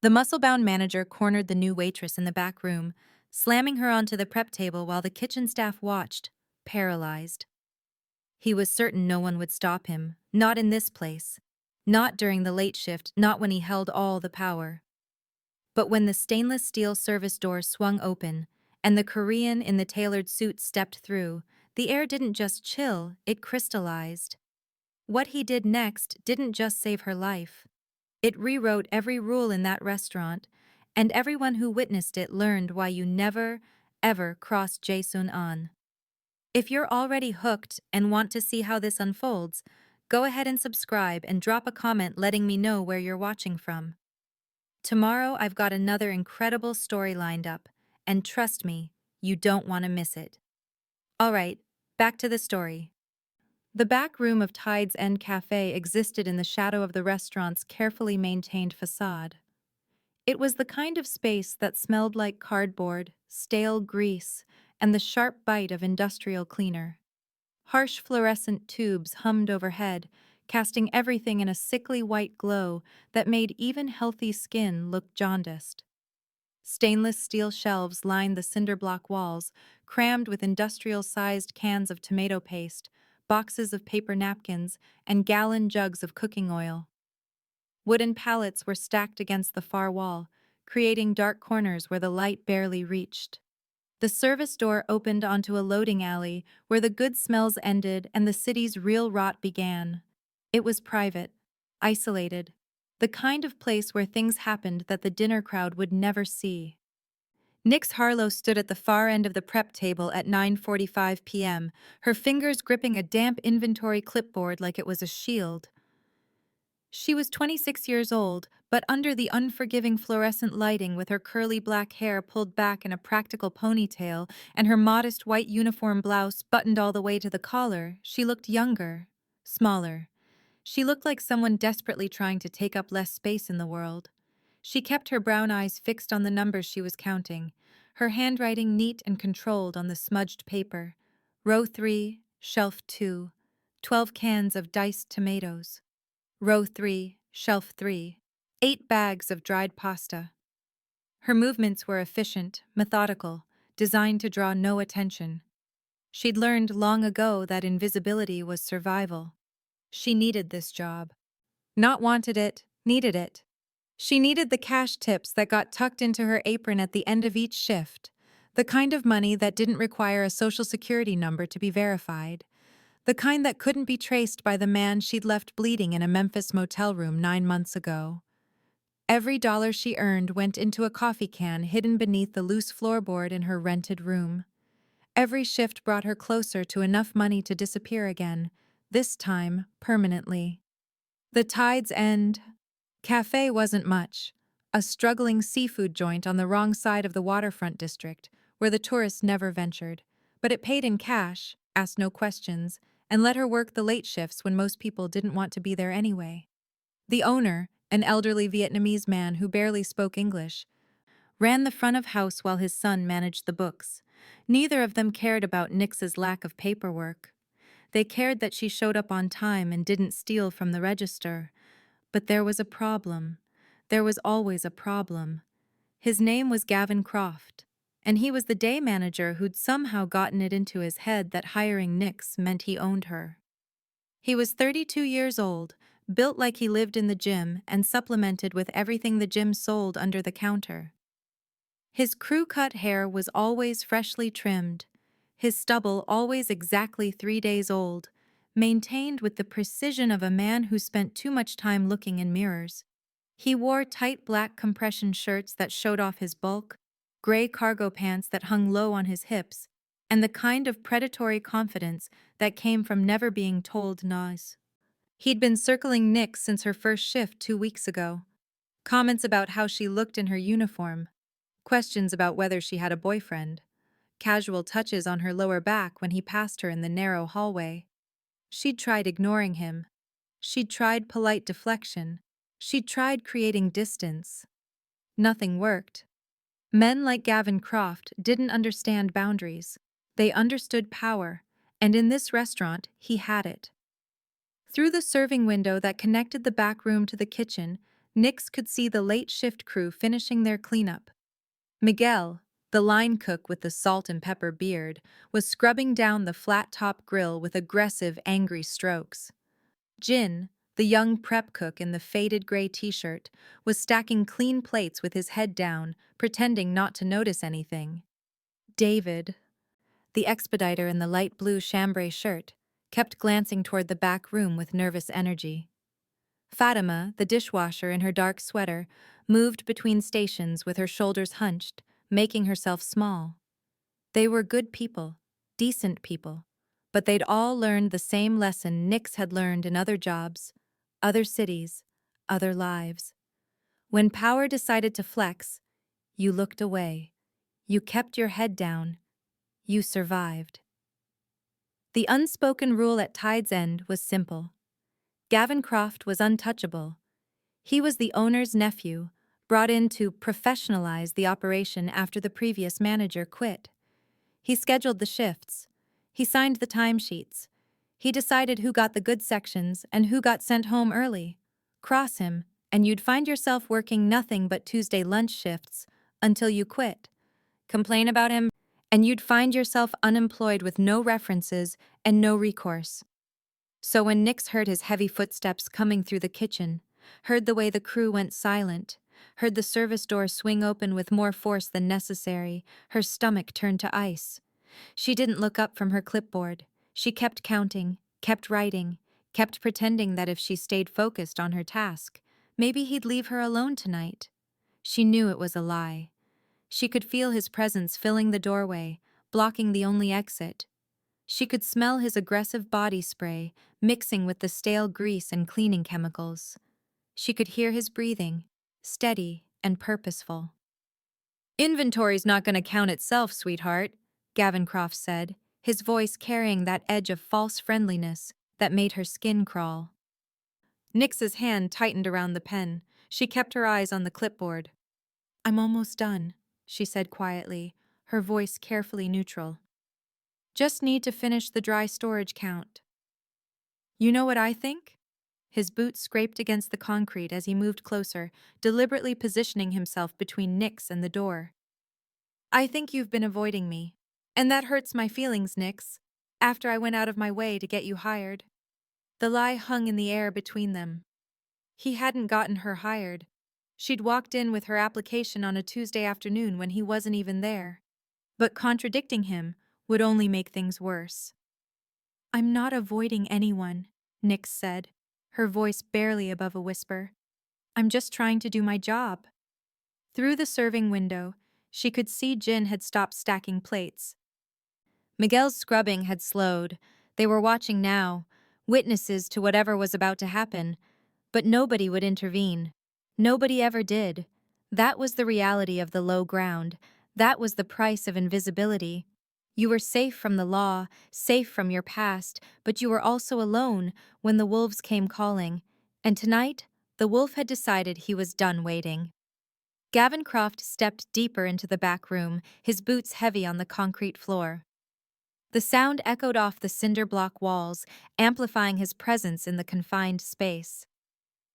The muscle-bound manager cornered the new waitress in the back room, slamming her onto the prep table while the kitchen staff watched, paralyzed. He was certain no one would stop him, not in this place. Not during the late shift, not when he held all the power. But when the stainless steel service door swung open, and the Korean in the tailored suit stepped through, the air didn't just chill, it crystallized. What he did next didn't just save her life. It rewrote every rule in that restaurant, and everyone who witnessed it learned why you never, ever cross Jaesun on. If you're already hooked and want to see how this unfolds, go ahead and subscribe and drop a comment letting me know where you're watching from. Tomorrow I've got another incredible story lined up, and trust me, you don't want to miss it. Alright, back to the story. The back room of Tide's End Cafe existed in the shadow of the restaurant's carefully maintained facade. It was the kind of space that smelled like cardboard, stale grease, and the sharp bite of industrial cleaner. Harsh fluorescent tubes hummed overhead, casting everything in a sickly white glow that made even healthy skin look jaundiced. Stainless steel shelves lined the cinder-block walls, crammed with industrial-sized cans of tomato paste, boxes of paper napkins, and gallon jugs of cooking oil. Wooden pallets were stacked against the far wall, creating dark corners where the light barely reached. The service door opened onto a loading alley where the good smells ended and the city's real rot began. It was private, isolated, the kind of place where things happened that the dinner crowd would never see. Nix Harlow stood at the far end of the prep table at 9:45 p.m., her fingers gripping a damp inventory clipboard like it was a shield. She was 26 years old, but under the unforgiving fluorescent lighting with her curly black hair pulled back in a practical ponytail and her modest white uniform blouse buttoned all the way to the collar, she looked younger, smaller. She looked like someone desperately trying to take up less space in the world. She kept her brown eyes fixed on the numbers she was counting, her handwriting neat and controlled on the smudged paper. Row 3, shelf 2, 12 cans of diced tomatoes. Row 3, shelf 3, 8 bags of dried pasta. Her movements were efficient, methodical, designed to draw no attention. She'd learned long ago that invisibility was survival. She needed this job. Not wanted it, needed it. She needed the cash tips that got tucked into her apron at the end of each shift, the kind of money that didn't require a social security number to be verified, the kind that couldn't be traced by the man she'd left bleeding in a Memphis motel room 9 months ago. Every dollar she earned went into a coffee can hidden beneath the loose floorboard in her rented room. Every shift brought her closer to enough money to disappear again, this time permanently. The Tide's End Cafe wasn't much, a struggling seafood joint on the wrong side of the waterfront district, where the tourists never ventured, but it paid in cash, asked no questions, and let her work the late shifts when most people didn't want to be there anyway. The owner, an elderly Vietnamese man who barely spoke English, ran the front of house while his son managed the books. Neither of them cared about Nix's lack of paperwork. They cared that she showed up on time and didn't steal from the register. But there was a problem. There was always a problem. His name was Gavin Croft, and he was the day manager who'd somehow gotten it into his head that hiring Nix meant he owned her. He was 32 years old, built like he lived in the gym and supplemented with everything the gym sold under the counter. His crew-cut hair was always freshly trimmed, his stubble always exactly 3 days old, maintained with the precision of a man who spent too much time looking in mirrors. He wore tight black compression shirts that showed off his bulk, gray cargo pants that hung low on his hips, and the kind of predatory confidence that came from never being told no's. He'd been circling Nix since her first shift 2 weeks ago. Comments about how she looked in her uniform, questions about whether she had a boyfriend, casual touches on her lower back when he passed her in the narrow hallway. She'd tried ignoring him. She'd tried polite deflection. She'd tried creating distance. Nothing worked. Men like Gavin Croft didn't understand boundaries. They understood power, and in this restaurant, he had it. Through the serving window that connected the back room to the kitchen, Nix could see the late shift crew finishing their cleanup. Miguel, the line cook with the salt and pepper beard, was scrubbing down the flat-top grill with aggressive, angry strokes. Jin, the young prep cook in the faded gray t-shirt, was stacking clean plates with his head down, pretending not to notice anything. David, the expediter in the light blue chambray shirt, kept glancing toward the back room with nervous energy. Fatima, the dishwasher in her dark sweater, moved between stations with her shoulders hunched, making herself small. They were good people, decent people, but they'd all learned the same lesson Nix had learned in other jobs, other cities, other lives. When power decided to flex, you looked away. You kept your head down. You survived. The unspoken rule at Tide's End was simple. Gavin Croft was untouchable. He was the owner's nephew, brought in to professionalize the operation after the previous manager quit. He scheduled the shifts. He signed the timesheets. He decided who got the good sections and who got sent home early. Cross him, and you'd find yourself working nothing but Tuesday lunch shifts until you quit. Complain about him, and you'd find yourself unemployed with no references and no recourse. So when Nix heard his heavy footsteps coming through the kitchen, heard the way the crew went silent, heard the service door swing open with more force than necessary, her stomach turned to ice. She didn't look up from her clipboard. She kept counting, kept writing, kept pretending that if she stayed focused on her task, maybe he'd leave her alone tonight. She knew it was a lie. She could feel his presence filling the doorway, blocking the only exit. She could smell his aggressive body spray, mixing with the stale grease and cleaning chemicals. She could hear his breathing, steady and purposeful. "Inventory's not going to count itself, sweetheart," Gavin Croft said, his voice carrying that edge of false friendliness that made her skin crawl. Nix's hand tightened around the pen. She kept her eyes on the clipboard. "I'm almost done," she said quietly, her voice carefully neutral. "Just need to finish the dry storage count." "You know what I think?" His boots scraped against the concrete as he moved closer, deliberately positioning himself between Nix and the door. "I think you've been avoiding me. And that hurts my feelings, Nix, after I went out of my way to get you hired." The lie hung in the air between them. He hadn't gotten her hired. She'd walked in with her application on a Tuesday afternoon when he wasn't even there. But contradicting him would only make things worse. "I'm not avoiding anyone," Nix said, her voice barely above a whisper. "I'm just trying to do my job." Through the serving window, she could see Jin had stopped stacking plates. Miguel's scrubbing had slowed. They were watching now, witnesses to whatever was about to happen. But nobody would intervene. Nobody ever did. That was the reality of the low ground. That was the price of invisibility. You were safe from the law, safe from your past, but you were also alone when the wolves came calling. And tonight, the wolf had decided he was done waiting. Gavin Croft stepped deeper into the back room, his boots heavy on the concrete floor. The sound echoed off the cinder block walls, amplifying his presence in the confined space.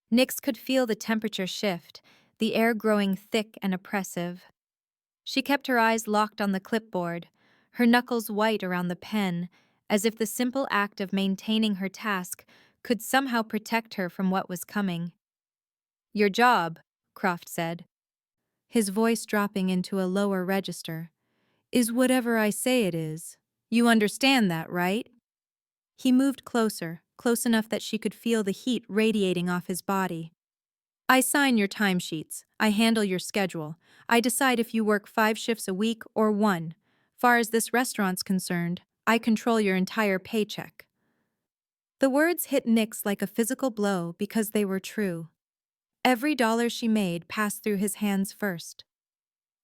Nix could feel the temperature shift, the air growing thick and oppressive. She kept her eyes locked on the clipboard, her knuckles white around the pen, as if the simple act of maintaining her task could somehow protect her from what was coming. "Your job," Croft said, his voice dropping into a lower register, "is whatever I say it is. You understand that, right?" He moved closer, close enough that she could feel the heat radiating off his body. "I sign your timesheets. I handle your schedule. I decide if you work 5 shifts a week or 1. Far as this restaurant's concerned, I control your entire paycheck." The words hit Nix like a physical blow because they were true. Every dollar she made passed through his hands first.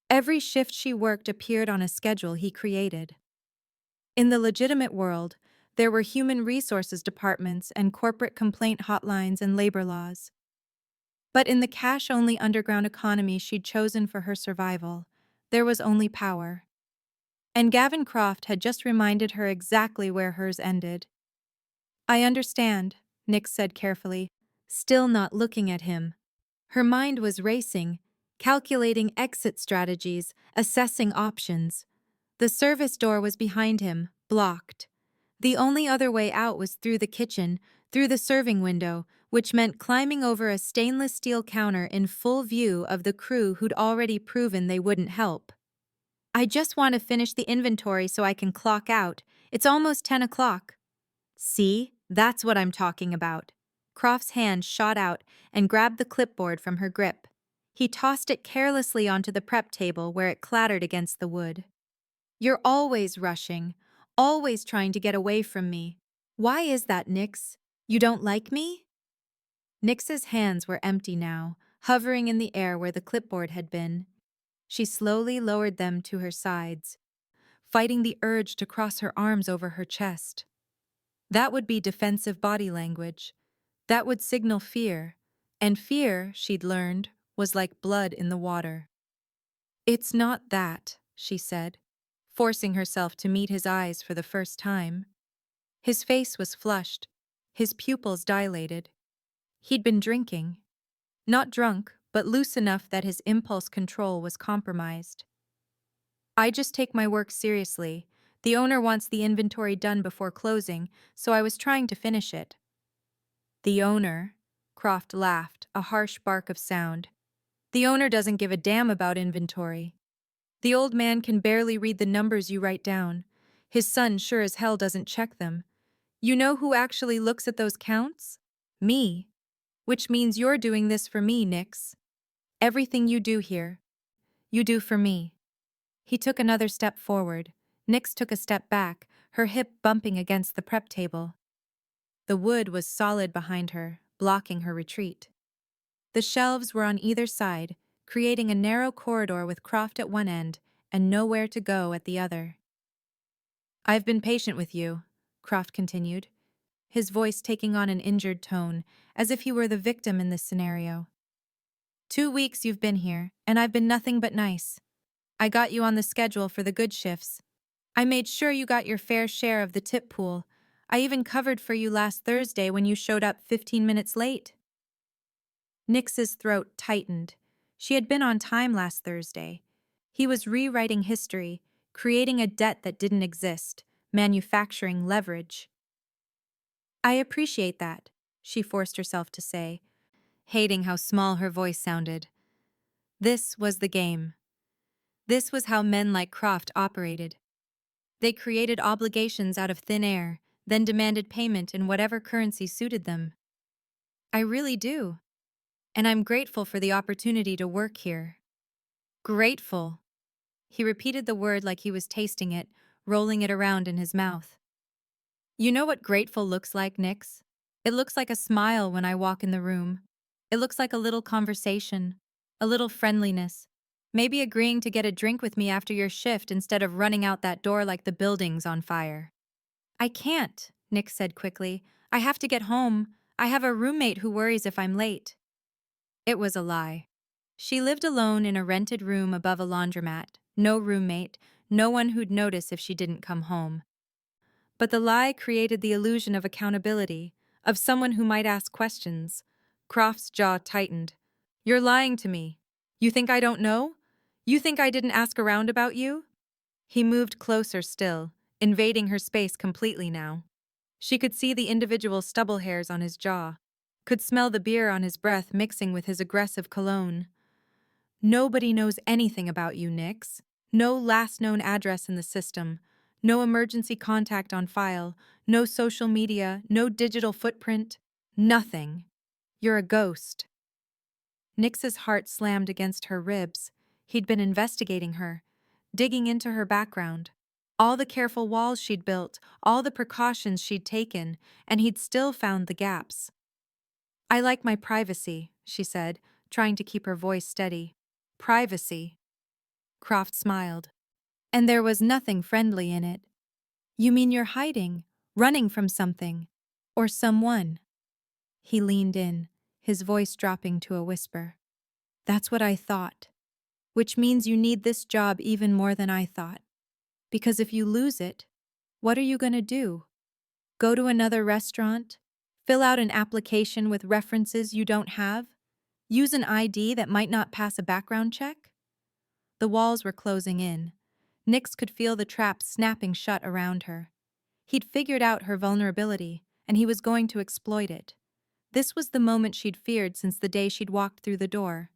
Every shift she worked appeared on a schedule he created. In the legitimate world, there were human resources departments and corporate complaint hotlines and labor laws. But in the cash-only underground economy she'd chosen for her survival, there was only power. And Gavin Croft had just reminded her exactly where hers ended. "I understand," Nix said carefully, still not looking at him. Her mind was racing, calculating exit strategies, assessing options. The service door was behind him, blocked. The only other way out was through the kitchen, through the serving window, which meant climbing over a stainless steel counter in full view of the crew who'd already proven they wouldn't help. I just want to finish the inventory so I can clock out. It's almost 10 o'clock. See, that's what I'm talking about. Croft's hand shot out and grabbed the clipboard from her grip. He tossed it carelessly onto the prep table where it clattered against the wood. You're always rushing, always trying to get away from me. Why is that, Nix? You don't like me? Nix's hands were empty now, hovering in the air where the clipboard had been. She slowly lowered them to her sides, fighting the urge to cross her arms over her chest. That would be defensive body language. That would signal fear, and fear, she'd learned, was like blood in the water. It's not that, she said, forcing herself to meet his eyes for the first time. His face was flushed, his pupils dilated. He'd been drinking. Not drunk, but loose enough that his impulse control was compromised. I just take my work seriously. The owner wants the inventory done before closing, so I was trying to finish it. The owner? Croft laughed, a harsh bark of sound. The owner doesn't give a damn about inventory. The old man can barely read the numbers you write down. His son sure as hell doesn't check them. You know who actually looks at those counts? Me. Which means you're doing this for me, Nix. Everything you do here, you do for me. He took another step forward. Nix took a step back, her hip bumping against the prep table. The wood was solid behind her, blocking her retreat. The shelves were on either side, creating a narrow corridor with Croft at one end and nowhere to go at the other. I've been patient with you, Croft continued, his voice taking on an injured tone, as if he were the victim in this scenario. 2 weeks you've been here, and I've been nothing but nice. I got you on the schedule for the good shifts. I made sure you got your fair share of the tip pool. I even covered for you last Thursday when you showed up 15 minutes late. Nix's throat tightened. She had been on time last Thursday. He was rewriting history, creating a debt that didn't exist, manufacturing leverage. I appreciate that, she forced herself to say, hating how small her voice sounded. This was the game. This was how men like Croft operated. They created obligations out of thin air, then demanded payment in whatever currency suited them. I really do. And I'm grateful for the opportunity to work here. Grateful. He repeated the word like he was tasting it, rolling it around in his mouth. You know what grateful looks like, Nix? It looks like a smile when I walk in the room. It looks like a little conversation, a little friendliness. Maybe agreeing to get a drink with me after your shift instead of running out that door like the building's on fire. I can't, Nix said quickly. I have to get home. I have a roommate who worries if I'm late. It was a lie. She lived alone in a rented room above a laundromat, no roommate, no one who'd notice if she didn't come home. But the lie created the illusion of accountability, of someone who might ask questions. Croft's jaw tightened. You're lying to me. You think I don't know? You think I didn't ask around about you? He moved closer still, invading her space completely now. She could see the individual stubble hairs on his jaw, could smell the beer on his breath mixing with his aggressive cologne. Nobody knows anything about you, Nix. No last known address in the system. No emergency contact on file. No social media. No digital footprint. Nothing. You're a ghost. Nix's heart slammed against her ribs. He'd been investigating her, digging into her background. All the careful walls she'd built, all the precautions she'd taken, and he'd still found the gaps. I like my privacy, she said, trying to keep her voice steady. Privacy. Croft smiled. And there was nothing friendly in it. You mean you're hiding, running from something, or someone? He leaned in, his voice dropping to a whisper. That's what I thought. Which means you need this job even more than I thought. Because if you lose it, what are you going to do? Go to another restaurant? Fill out an application with references you don't have? Use an ID that might not pass a background check? The walls were closing in. Nix could feel the trap snapping shut around her. He'd figured out her vulnerability, and he was going to exploit it. This was the moment she'd feared since the day she'd walked through the door.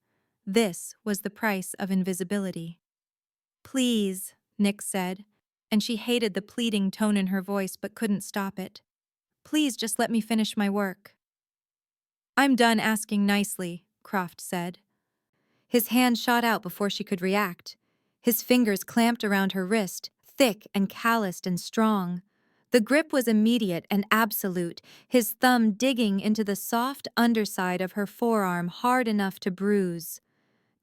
This was the price of invisibility. "Please," Nix said, and she hated the pleading tone in her voice but couldn't stop it. "Please just let me finish my work." "I'm done asking nicely," Croft said. His hand shot out before she could react. His fingers clamped around her wrist, thick and calloused and strong. The grip was immediate and absolute, his thumb digging into the soft underside of her forearm hard enough to bruise.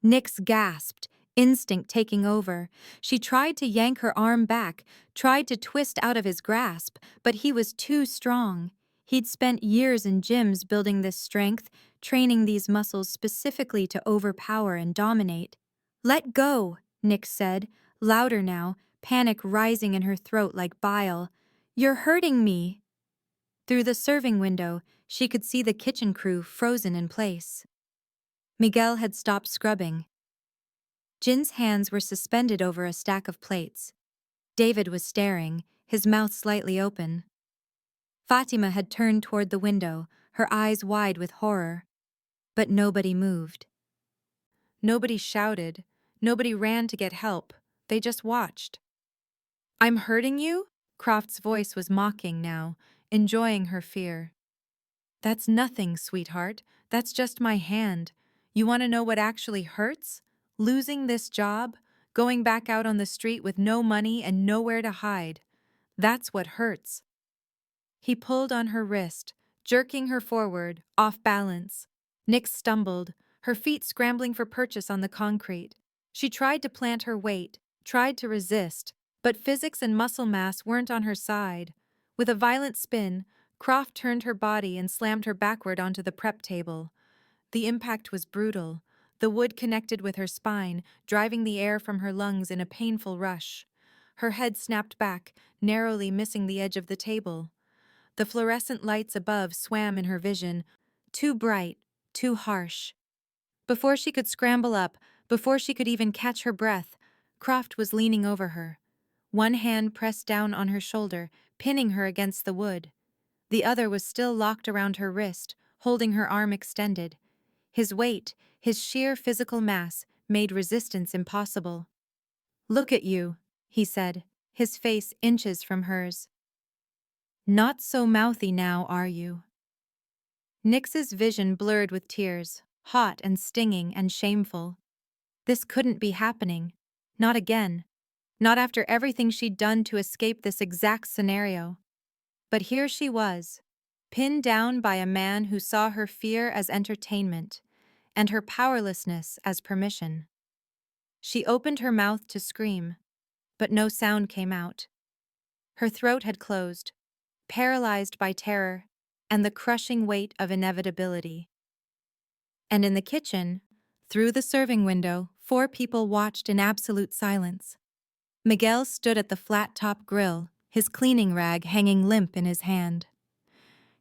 Nix gasped, instinct taking over. She tried to yank her arm back, tried to twist out of his grasp, but he was too strong. He'd spent years in gyms building this strength, training these muscles specifically to overpower and dominate. "Let go," Nix said, louder now, panic rising in her throat like bile. "You're hurting me." Through the serving window, she could see the kitchen crew frozen in place. Miguel had stopped scrubbing. Jin's hands were suspended over a stack of plates. David was staring, his mouth slightly open. Fatima had turned toward the window, her eyes wide with horror. But nobody moved. Nobody shouted. Nobody ran to get help. They just watched. "I'm hurting you?" Croft's voice was mocking now, enjoying her fear. "That's nothing, sweetheart. That's just my hand. You want to know what actually hurts? Losing this job? Going back out on the street with no money and nowhere to hide. That's what hurts." He pulled on her wrist, jerking her forward, off balance. Nix stumbled, her feet scrambling for purchase on the concrete. She tried to plant her weight, tried to resist, but physics and muscle mass weren't on her side. With a violent spin, Croft turned her body and slammed her backward onto the prep table. The impact was brutal. The wood connected with her spine, driving the air from her lungs in a painful rush. Her head snapped back, narrowly missing the edge of the table. The fluorescent lights above swam in her vision, too bright, too harsh. Before she could scramble up, before she could even catch her breath, Croft was leaning over her. One hand pressed down on her shoulder, pinning her against the wood. The other was still locked around her wrist, holding her arm extended. His weight, his sheer physical mass, made resistance impossible. "Look at you," he said, his face inches from hers. "Not so mouthy now, are you?" Nix's vision blurred with tears, hot and stinging and shameful. This couldn't be happening. Not again. Not after everything she'd done to escape this exact scenario. But here she was, pinned down by a man who saw her fear as entertainment, and her powerlessness as permission. She opened her mouth to scream, but no sound came out. Her throat had closed, paralyzed by terror and the crushing weight of inevitability. And in the kitchen, through the serving window, 4 people watched in absolute silence. Miguel stood at the flat-top grill, his cleaning rag hanging limp in his hand.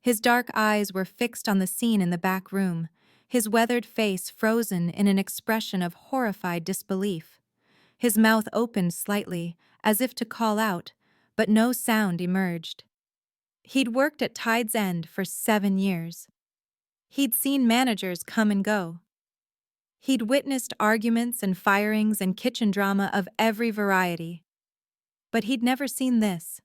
His dark eyes were fixed on the scene in the back room, his weathered face frozen in an expression of horrified disbelief. His mouth opened slightly, as if to call out, but no sound emerged. He'd worked at Tide's End for 7 years. He'd seen managers come and go. He'd witnessed arguments and firings and kitchen drama of every variety. But he'd never seen this.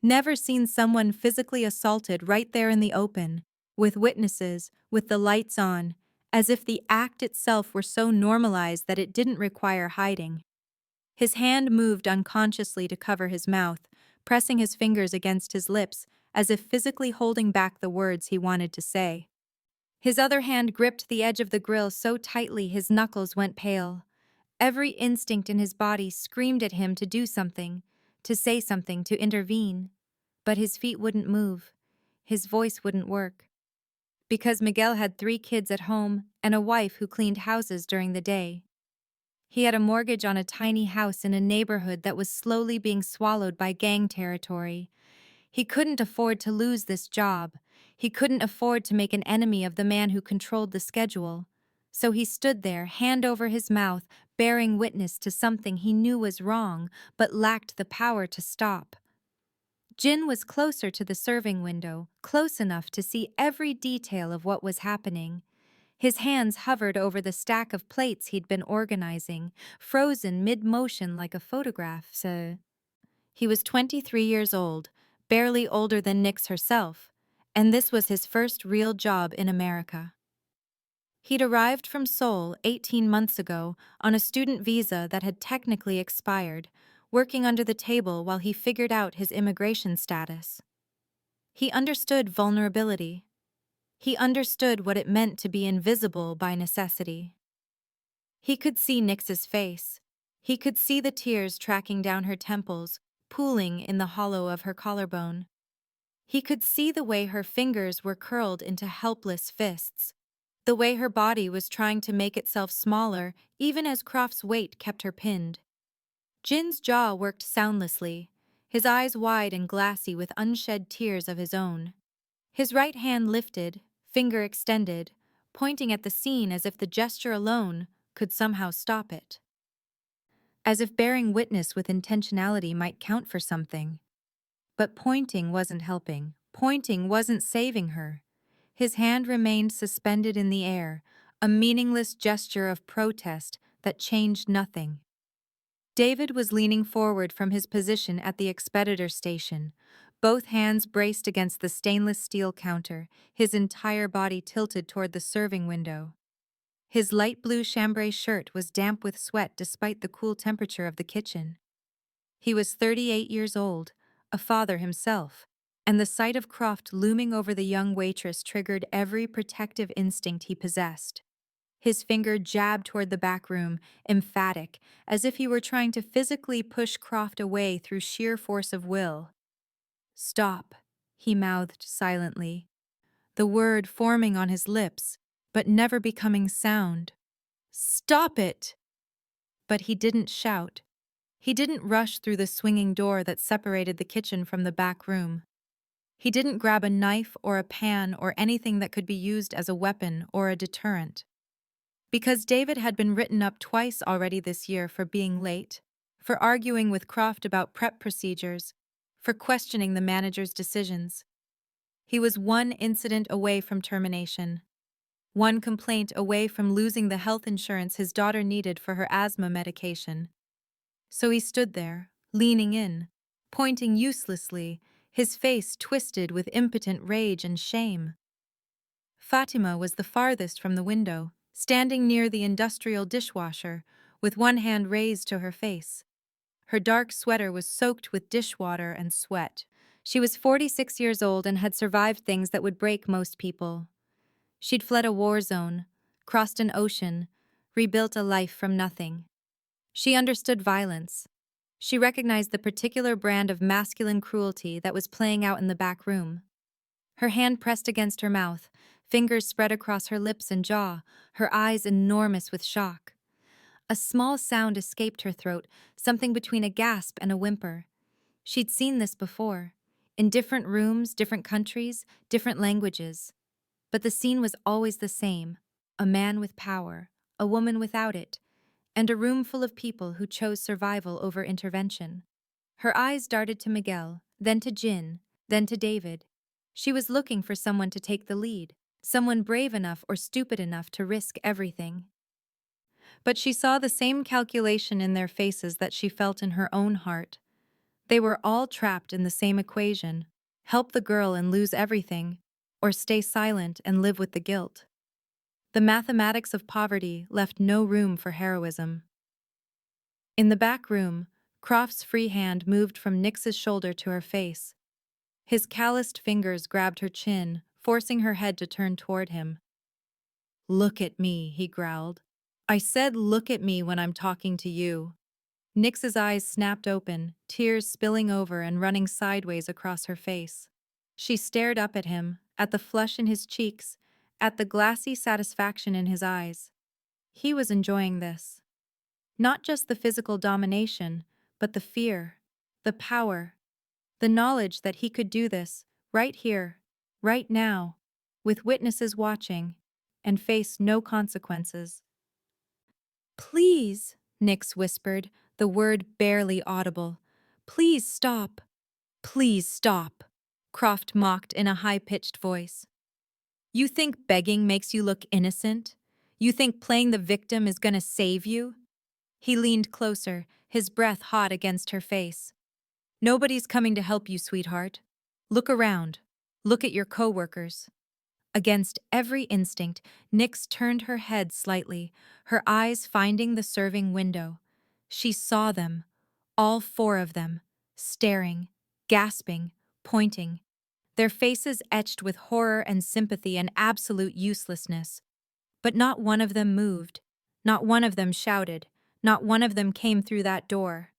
Never seen someone physically assaulted right there in the open, with witnesses, with the lights on, as if the act itself were so normalized that it didn't require hiding. His hand moved unconsciously to cover his mouth, pressing his fingers against his lips, as if physically holding back the words he wanted to say. His other hand gripped the edge of the grill so tightly his knuckles went pale. Every instinct in his body screamed at him to do something, to say something, to intervene. But his feet wouldn't move. His voice wouldn't work. Because Miguel had 3 kids at home and a wife who cleaned houses during the day. He had a mortgage on a tiny house in a neighborhood that was slowly being swallowed by gang territory. He couldn't afford to lose this job. He couldn't afford to make an enemy of the man who controlled the schedule. So he stood there, hand over his mouth, bearing witness to something he knew was wrong, but lacked the power to stop. Jin was closer to the serving window, close enough to see every detail of what was happening. His hands hovered over the stack of plates he'd been organizing, frozen mid-motion like a photograph. He was 23 years old, barely older than Nix herself, and this was his first real job in America. He'd arrived from Seoul 18 months ago on a student visa that had technically expired, working under the table while he figured out his immigration status. He understood vulnerability. He understood what it meant to be invisible by necessity. He could see Nix's face. He could see the tears tracking down her temples, pooling in the hollow of her collarbone. He could see the way her fingers were curled into helpless fists, the way her body was trying to make itself smaller even as Croft's weight kept her pinned. Jin's jaw worked soundlessly, his eyes wide and glassy with unshed tears of his own. His right hand lifted, finger extended, pointing at the scene as if the gesture alone could somehow stop it. As if bearing witness with intentionality might count for something. But pointing wasn't helping. Pointing wasn't saving her. His hand remained suspended in the air, a meaningless gesture of protest that changed nothing. David was leaning forward from his position at the expeditor station, both hands braced against the stainless steel counter, his entire body tilted toward the serving window. His light blue chambray shirt was damp with sweat despite the cool temperature of the kitchen. He was 38 years old, a father himself, and the sight of Croft looming over the young waitress triggered every protective instinct he possessed. His finger jabbed toward the back room, emphatic, as if he were trying to physically push Croft away through sheer force of will. "Stop," he mouthed silently, the word forming on his lips, but never becoming sound. "Stop it!" But he didn't shout. He didn't rush through the swinging door that separated the kitchen from the back room. He didn't grab a knife or a pan or anything that could be used as a weapon or a deterrent. Because David had been written up twice already this year for being late, for arguing with Croft about prep procedures, for questioning the manager's decisions. He was one incident away from termination, one complaint away from losing the health insurance his daughter needed for her asthma medication. So he stood there, leaning in, pointing uselessly, his face twisted with impotent rage and shame. Fatima was the farthest from the window, standing near the industrial dishwasher, with one hand raised to her face. Her dark sweater was soaked with dishwater and sweat. She was 46 years old and had survived things that would break most people. She'd fled a war zone, crossed an ocean, rebuilt a life from nothing. She understood violence. She recognized the particular brand of masculine cruelty that was playing out in the back room. Her hand pressed against her mouth, fingers spread across her lips and jaw, her eyes enormous with shock. A small sound escaped her throat, something between a gasp and a whimper. She'd seen this before, in different rooms, different countries, different languages. But the scene was always the same: a man with power, a woman without it, and a room full of people who chose survival over intervention. Her eyes darted to Miguel, then to Jin, then to David. She was looking for someone to take the lead, someone brave enough or stupid enough to risk everything. But she saw the same calculation in their faces that she felt in her own heart. They were all trapped in the same equation: help the girl and lose everything, or stay silent and live with the guilt. The mathematics of poverty left no room for heroism. In the back room, Croft's free hand moved from Nix's shoulder to her face. His calloused fingers grabbed her chin, forcing her head to turn toward him. "Look at me," he growled. "I said look at me when I'm talking to you." Nix's eyes snapped open, tears spilling over and running sideways across her face. She stared up at him, at the flush in his cheeks, at the glassy satisfaction in his eyes. He was enjoying this. Not just the physical domination, but the fear, the power, the knowledge that he could do this, right here, right now, with witnesses watching. and face no consequences. Please, Nix whispered, the word barely audible. Please stop. Please stop, Croft mocked in a high-pitched voice. You think begging makes you look innocent? You think playing the victim is gonna save you? He leaned closer, his breath hot against her face. Nobody's coming to help you, sweetheart. Look around. Look at your coworkers. Against every instinct, Nix turned her head slightly, her eyes finding the serving window. She saw them, all four of them, staring, gasping, pointing, their faces etched with horror and sympathy and absolute uselessness. But not one of them moved, not one of them shouted, not one of them came through that door.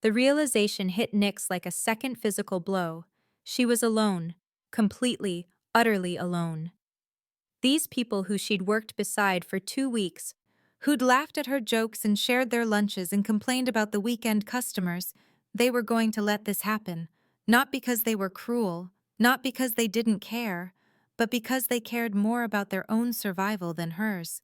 The realization hit Nix like a second physical blow. She was alone, completely, utterly alone. These people who she'd worked beside for 2 weeks, who'd laughed at her jokes and shared their lunches and complained about the weekend customers, they were going to let this happen, not because they were cruel, not because they didn't care, but because they cared more about their own survival than hers.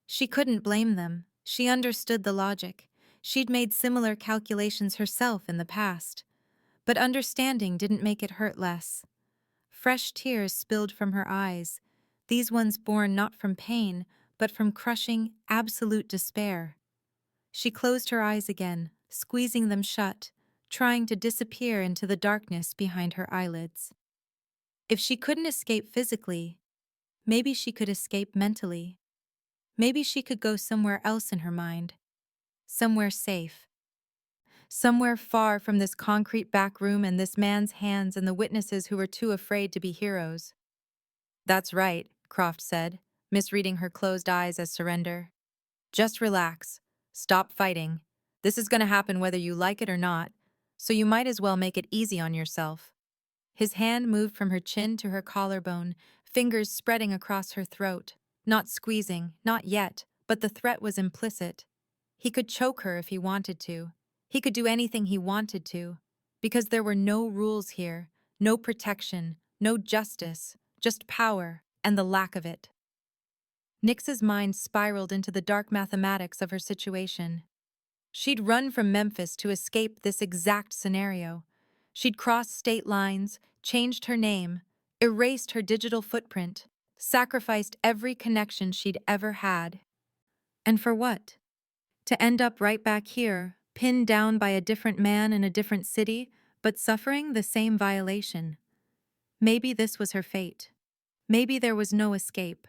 She couldn't blame them. She understood the logic. She'd made similar calculations herself in the past. But understanding didn't make it hurt less. Fresh tears spilled from her eyes, these ones born not from pain, but from crushing, absolute despair. She closed her eyes again, squeezing them shut, trying to disappear into the darkness behind her eyelids. If she couldn't escape physically, maybe she could escape mentally. Maybe she could go somewhere else in her mind, somewhere safe. Somewhere far from this concrete back room and this man's hands and the witnesses who were too afraid to be heroes. That's right, Croft said, misreading her closed eyes as surrender. Just relax. Stop fighting. This is going to happen whether you like it or not, so you might as well make it easy on yourself. His hand moved from her chin to her collarbone, fingers spreading across her throat. Not squeezing, not yet, but the threat was implicit. He could choke her if he wanted to. He could do anything he wanted to. Because there were no rules here, no protection, no justice, just power and the lack of it. Nix's mind spiraled into the dark mathematics of her situation. She'd run from Memphis to escape this exact scenario. She'd crossed state lines, changed her name, erased her digital footprint, sacrificed every connection she'd ever had. And for what? To end up right back here, pinned down by a different man in a different city, but suffering the same violation. Maybe this was her fate. Maybe there was no escape.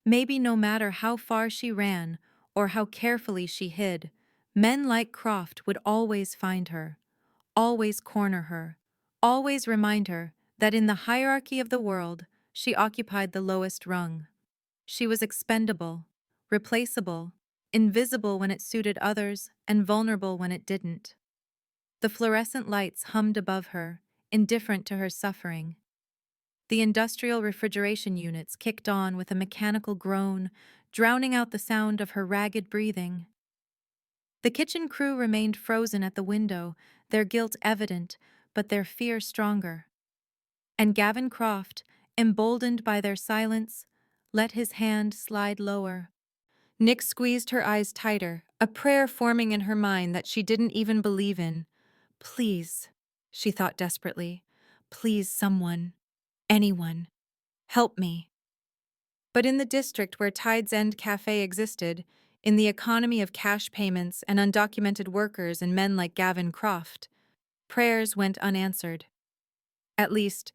Maybe no matter how far she ran or how carefully she hid, men like Croft would always find her, always corner her, always remind her that in the hierarchy of the world, she occupied the lowest rung. She was expendable, replaceable, invisible when it suited others, and vulnerable when it didn't. The fluorescent lights hummed above her, indifferent to her suffering. The industrial refrigeration units kicked on with a mechanical groan, drowning out the sound of her ragged breathing. The kitchen crew remained frozen at the window, their guilt evident, but their fear stronger. And Gavin Croft, emboldened by their silence, let his hand slide lower. Nix squeezed her eyes tighter, a prayer forming in her mind that she didn't even believe in. Please, she thought desperately, please someone, anyone, help me. But in the district where Tide's End Cafe existed, in the economy of cash payments and undocumented workers and men like Gavin Croft, prayers went unanswered. At least,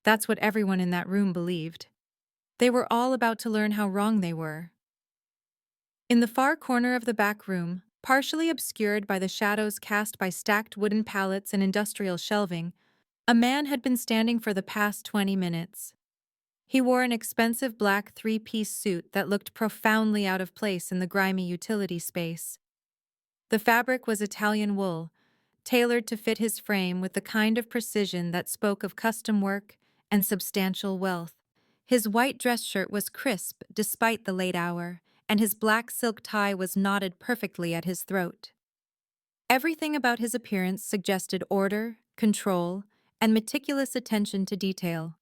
that's what everyone in that room believed. They were all about to learn how wrong they were. In the far corner of the back room, partially obscured by the shadows cast by stacked wooden pallets and industrial shelving, a man had been standing for the past 20 minutes. He wore an expensive black three-piece suit that looked profoundly out of place in the grimy utility space. The fabric was Italian wool, tailored to fit his frame with the kind of precision that spoke of custom work and substantial wealth. His white dress shirt was crisp despite the late hour, and his black silk tie was knotted perfectly at his throat. Everything about his appearance suggested order, control, and meticulous attention to detail.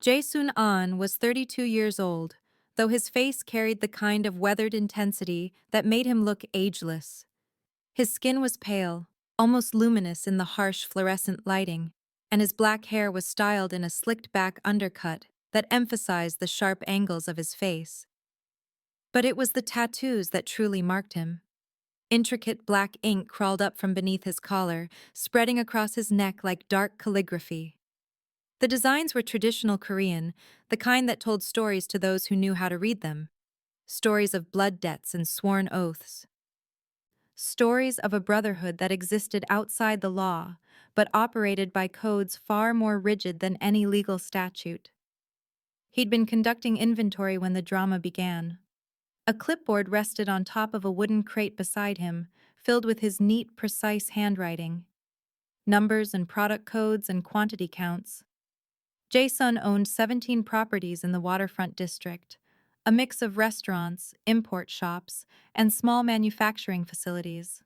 Jae-Sun An was 32 years old, though his face carried the kind of weathered intensity that made him look ageless. His skin was pale, almost luminous in the harsh fluorescent lighting, and his black hair was styled in a slicked-back undercut that emphasized the sharp angles of his face. But it was the tattoos that truly marked him. Intricate black ink crawled up from beneath his collar, spreading across his neck like dark calligraphy. The designs were traditional Korean, the kind that told stories to those who knew how to read them. Stories of blood debts and sworn oaths. Stories of a brotherhood that existed outside the law, but operated by codes far more rigid than any legal statute. He'd been conducting inventory when the drama began. A clipboard rested on top of a wooden crate beside him, filled with his neat, precise handwriting. Numbers and product codes and quantity counts. Jae-sun owned 17 properties in the waterfront district, a mix of restaurants, import shops, and small manufacturing facilities.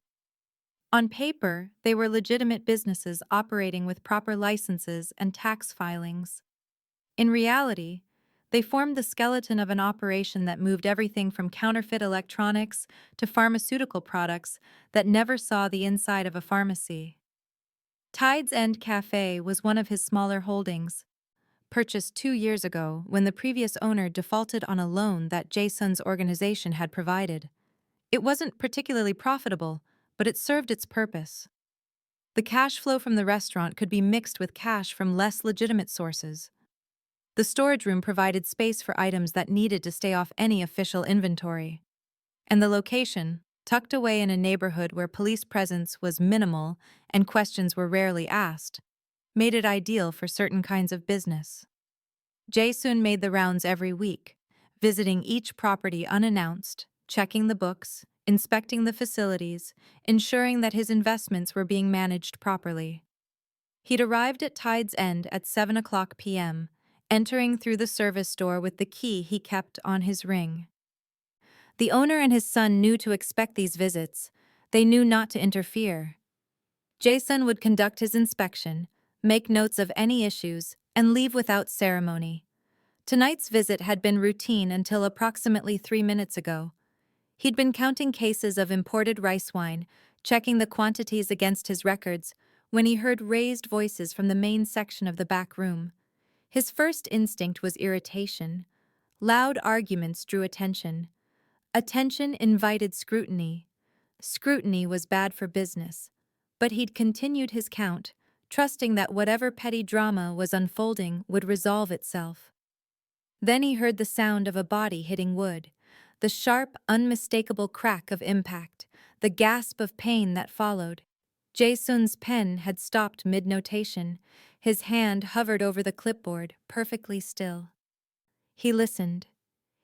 On paper, they were legitimate businesses operating with proper licenses and tax filings. In reality, they formed the skeleton of an operation that moved everything from counterfeit electronics to pharmaceutical products that never saw the inside of a pharmacy. Tide's End Cafe was one of his smaller holdings, purchased 2 years ago when the previous owner defaulted on a loan that Jae-sun's organization had provided. It wasn't particularly profitable, but it served its purpose. The cash flow from the restaurant could be mixed with cash from less legitimate sources. The storage room provided space for items that needed to stay off any official inventory. And the location, tucked away in a neighborhood where police presence was minimal and questions were rarely asked, made it ideal for certain kinds of business. Jae-sun made the rounds every week, visiting each property unannounced, checking the books, inspecting the facilities, ensuring that his investments were being managed properly. He'd arrived at Tide's End at 7 p.m., entering through the service door with the key he kept on his ring. The owner and his son knew to expect these visits. They knew not to interfere. Jae-sun would conduct his inspection, make notes of any issues, and leave without ceremony. Tonight's visit had been routine until approximately 3 minutes ago. He'd been counting cases of imported rice wine, checking the quantities against his records, when he heard raised voices from the main section of the back room. His first instinct was irritation. Loud arguments drew attention. Attention invited scrutiny. Scrutiny was bad for business. But he'd continued his count, trusting that whatever petty drama was unfolding would resolve itself. Then he heard the sound of a body hitting wood, the sharp, unmistakable crack of impact, the gasp of pain that followed. Jae-sun's pen had stopped mid-notation. His hand hovered over the clipboard, perfectly still. He listened.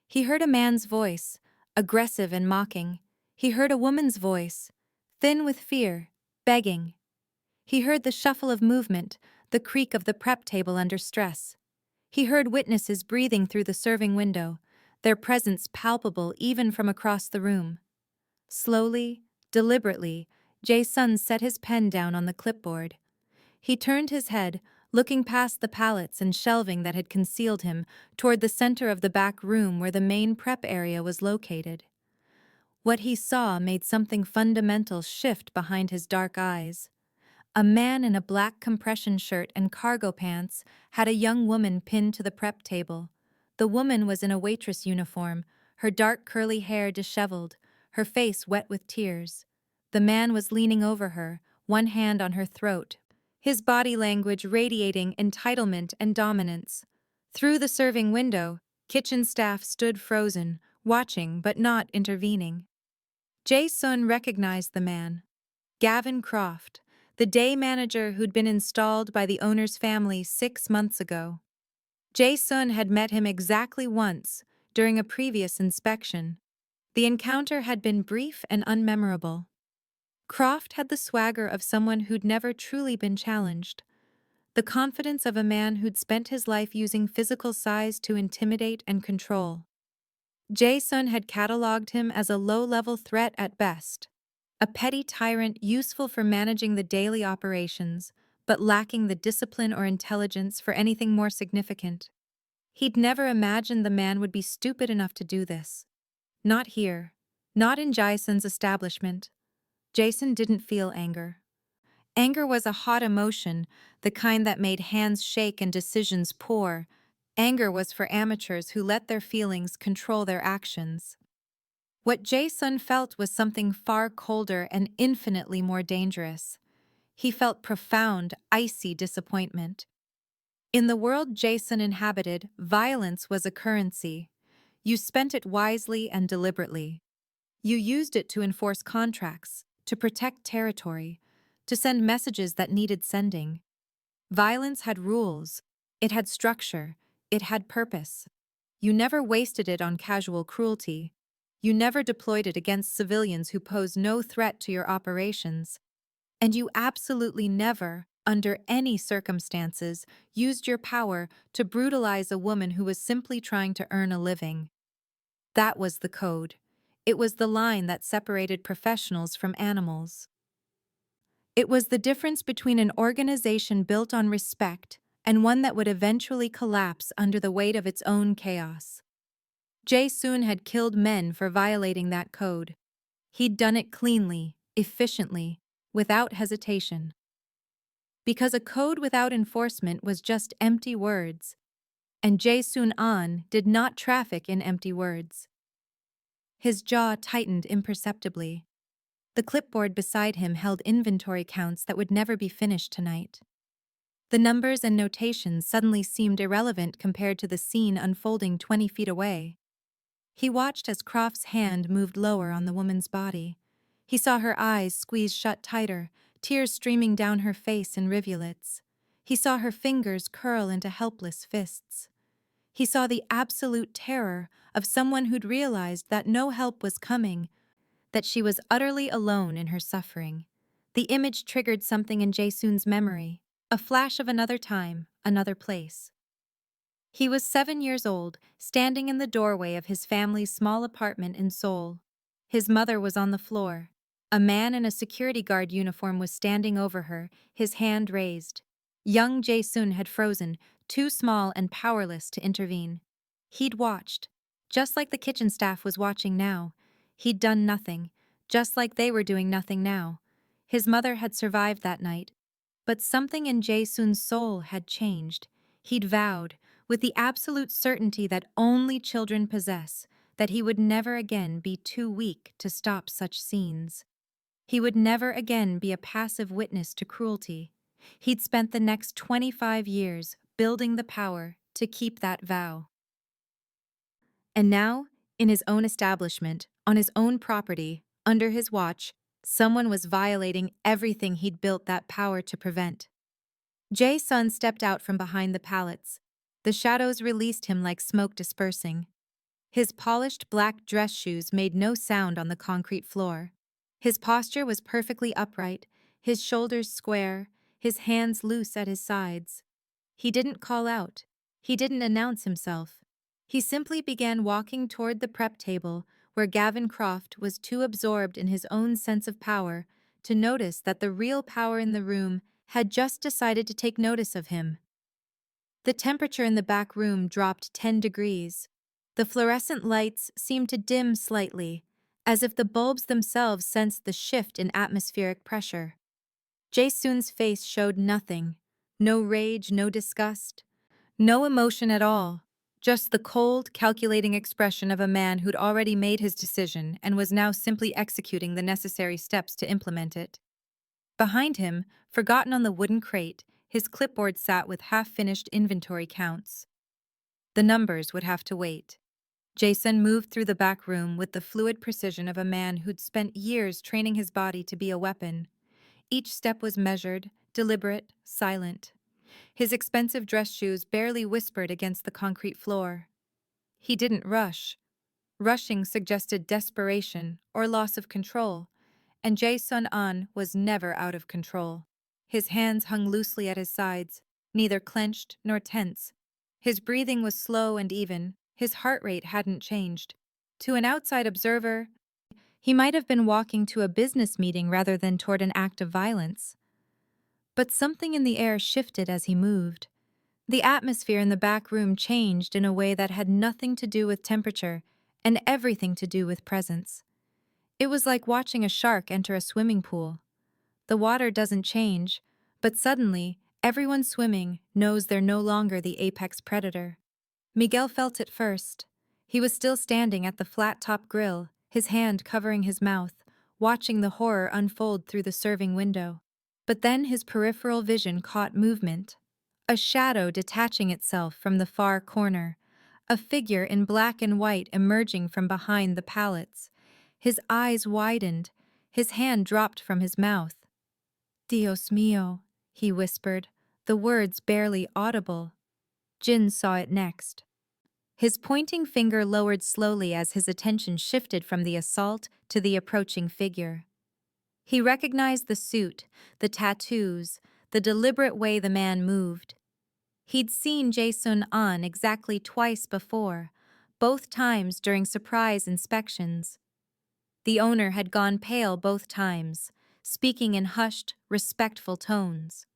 He heard a man's voice, aggressive and mocking. He heard a woman's voice, thin with fear, begging. He heard the shuffle of movement, the creak of the prep table under stress. He heard witnesses breathing through the serving window, their presence palpable even from across the room. Slowly, deliberately, Jae-sun set his pen down on the clipboard. He turned his head, looking past the pallets and shelving that had concealed him, toward the center of the back room where the main prep area was located. What he saw made something fundamental shift behind his dark eyes. A man in a black compression shirt and cargo pants had a young woman pinned to the prep table. The woman was in a waitress uniform, her dark curly hair disheveled, her face wet with tears. The man was leaning over her, one hand on her throat, his body language radiating entitlement and dominance. Through the serving window, kitchen staff stood frozen, watching but not intervening. Jae-sun recognized the man. Gavin Croft, the day manager who'd been installed by the owner's family 6 months ago. Jae-sun had met him exactly once, during a previous inspection. The encounter had been brief and unmemorable. Croft had the swagger of someone who'd never truly been challenged, the confidence of a man who'd spent his life using physical size to intimidate and control. Jae-sun had cataloged him as a low-level threat at best, a petty tyrant useful for managing the daily operations, but lacking the discipline or intelligence for anything more significant. He'd never imagined the man would be stupid enough to do this. Not here. Not in Jason's establishment. Jason didn't feel anger. Anger was a hot emotion, the kind that made hands shake and decisions poor. Anger was for amateurs who let their feelings control their actions. What Jason felt was something far colder and infinitely more dangerous. He felt profound, icy disappointment. In the world Jason inhabited, violence was a currency. You spent it wisely and deliberately. You used it to enforce contracts, to protect territory, to send messages that needed sending. Violence had rules, it had structure, it had purpose. You never wasted it on casual cruelty. You never deployed it against civilians who posed no threat to your operations. And you absolutely never, under any circumstances, used your power to brutalize a woman who was simply trying to earn a living. That was the code. It was the line that separated professionals from animals. It was the difference between an organization built on respect and one that would eventually collapse under the weight of its own chaos. Jae-soon had killed men for violating that code. He'd done it cleanly, efficiently, without hesitation. Because a code without enforcement was just empty words, and Jae-soon did not traffic in empty words. His jaw tightened imperceptibly. The clipboard beside him held inventory counts that would never be finished tonight. The numbers and notations suddenly seemed irrelevant compared to the scene unfolding 20 feet away. He watched as Croft's hand moved lower on the woman's body. He saw her eyes squeeze shut tighter, tears streaming down her face in rivulets. He saw her fingers curl into helpless fists. He saw the absolute terror of someone who'd realized that no help was coming, that she was utterly alone in her suffering. The image triggered something in Jae-soon's memory, a flash of another time, another place. He was 7 years old, standing in the doorway of his family's small apartment in Seoul. His mother was on the floor. A man in a security guard uniform was standing over her, his hand raised. Young Jae-soon had frozen, too small and powerless to intervene. He'd watched, just like the kitchen staff was watching now. He'd done nothing, just like they were doing nothing now. His mother had survived that night, but something in Jae-soon's soul had changed. He'd vowed, with the absolute certainty that only children possess, that he would never again be too weak to stop such scenes. He would never again be a passive witness to cruelty. He'd spent the next 25 years building the power to keep that vow. And now, in his own establishment, on his own property, under his watch, someone was violating everything he'd built that power to prevent. Jae-sun stepped out from behind the pallets. The shadows released him like smoke dispersing. His polished black dress shoes made no sound on the concrete floor. His posture was perfectly upright, his shoulders square, his hands loose at his sides. He didn't call out. He didn't announce himself. He simply began walking toward the prep table, where Gavin Croft was too absorbed in his own sense of power to notice that the real power in the room had just decided to take notice of him. The temperature in the back room dropped 10 degrees. The fluorescent lights seemed to dim slightly, as if the bulbs themselves sensed the shift in atmospheric pressure. Jae-soon's face showed nothing. No rage, no disgust. No emotion at all. Just the cold, calculating expression of a man who'd already made his decision and was now simply executing the necessary steps to implement it. Behind him, forgotten on the wooden crate, his clipboard sat with half-finished inventory counts. The numbers would have to wait. Jason moved through the back room with the fluid precision of a man who'd spent years training his body to be a weapon. Each step was measured, deliberate, silent. His expensive dress shoes barely whispered against the concrete floor. He didn't rush. Rushing suggested desperation or loss of control, and Jae-sun was never out of control. His hands hung loosely at his sides, neither clenched nor tense. His breathing was slow and even, his heart rate hadn't changed. To an outside observer, he might have been walking to a business meeting rather than toward an act of violence. But something in the air shifted as he moved. The atmosphere in the back room changed in a way that had nothing to do with temperature and everything to do with presence. It was like watching a shark enter a swimming pool. The water doesn't change, but suddenly, everyone swimming knows they're no longer the apex predator. Miguel felt it first. He was still standing at the flat-top grill, his hand covering his mouth, watching the horror unfold through the serving window. But then his peripheral vision caught movement. A shadow detaching itself from the far corner. A figure in black and white emerging from behind the pallets. His eyes widened. His hand dropped from his mouth. Dios mío, he whispered, the words barely audible. Jin saw it next. His pointing finger lowered slowly as his attention shifted from the assault to the approaching figure. He recognized the suit, the tattoos, the deliberate way the man moved. He'd seen Jae-sun exactly twice before, both times during surprise inspections. The owner had gone pale both times, speaking in hushed, respectful tones.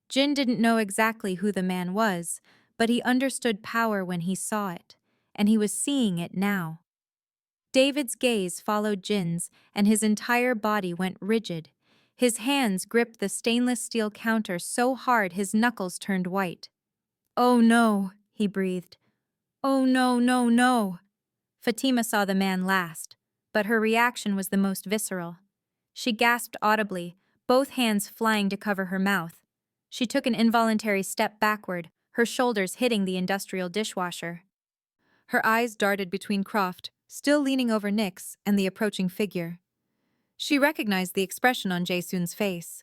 Jin didn't know exactly who the man was, but he understood power when he saw it, and he was seeing it now. David's gaze followed Jin's, and his entire body went rigid. His hands gripped the stainless steel counter so hard his knuckles turned white. "Oh no," he breathed. "Oh no, no, no." Fatima saw the man last, but her reaction was the most visceral. She gasped audibly, both hands flying to cover her mouth. She took an involuntary step backward, her shoulders hitting the industrial dishwasher. Her eyes darted between Croft, still leaning over Nix, and the approaching figure. She recognized the expression on Jae-sun's face.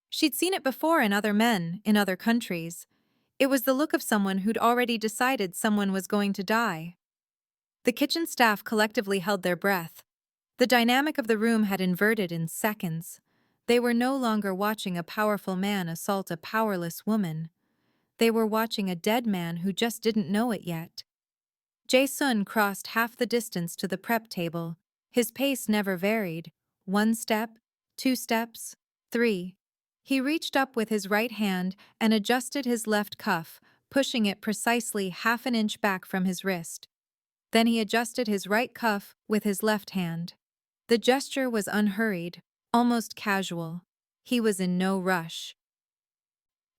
She'd seen it before in other men, in other countries. It was the look of someone who'd already decided someone was going to die. The kitchen staff collectively held their breath. The dynamic of the room had inverted in seconds. They were no longer watching a powerful man assault a powerless woman. They were watching a dead man who just didn't know it yet. Jae-sun crossed half the distance to the prep table. His pace never varied. 1 step, 2 steps, 3. He reached up with his right hand and adjusted his left cuff, pushing it precisely half an inch back from his wrist. Then he adjusted his right cuff with his left hand. The gesture was unhurried, almost casual. He was in no rush.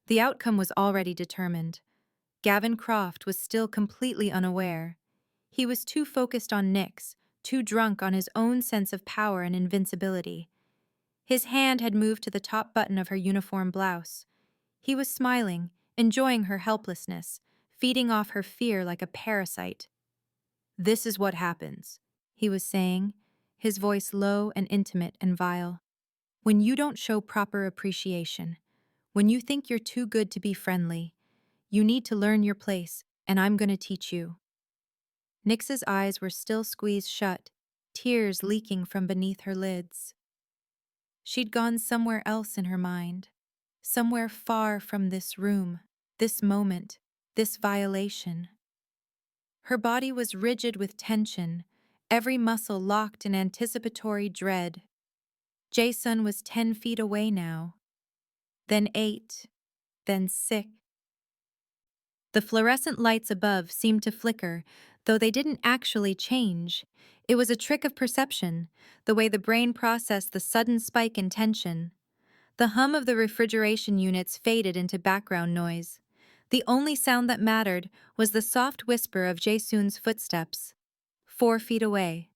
The outcome was already determined. Gavin Croft was still completely unaware. He was too focused on Nix, too drunk on his own sense of power and invincibility. His hand had moved to the top button of her uniform blouse. He was smiling, enjoying her helplessness, feeding off her fear like a parasite. "This is what happens," he was saying, his voice low and intimate and vile. "When you don't show proper appreciation, when you think you're too good to be friendly, you need to learn your place, and I'm going to teach you." Nix's eyes were still squeezed shut, tears leaking from beneath her lids. She'd gone somewhere else in her mind, somewhere far from this room, this moment, this violation. Her body was rigid with tension, every muscle locked in anticipatory dread. Jae-sun was 10 feet away now, then 8, then 6. The fluorescent lights above seemed to flicker, though they didn't actually change. It was a trick of perception, the way the brain processed the sudden spike in tension. The hum of the refrigeration units faded into background noise. The only sound that mattered was the soft whisper of Jae-sun's footsteps. 4 feet away.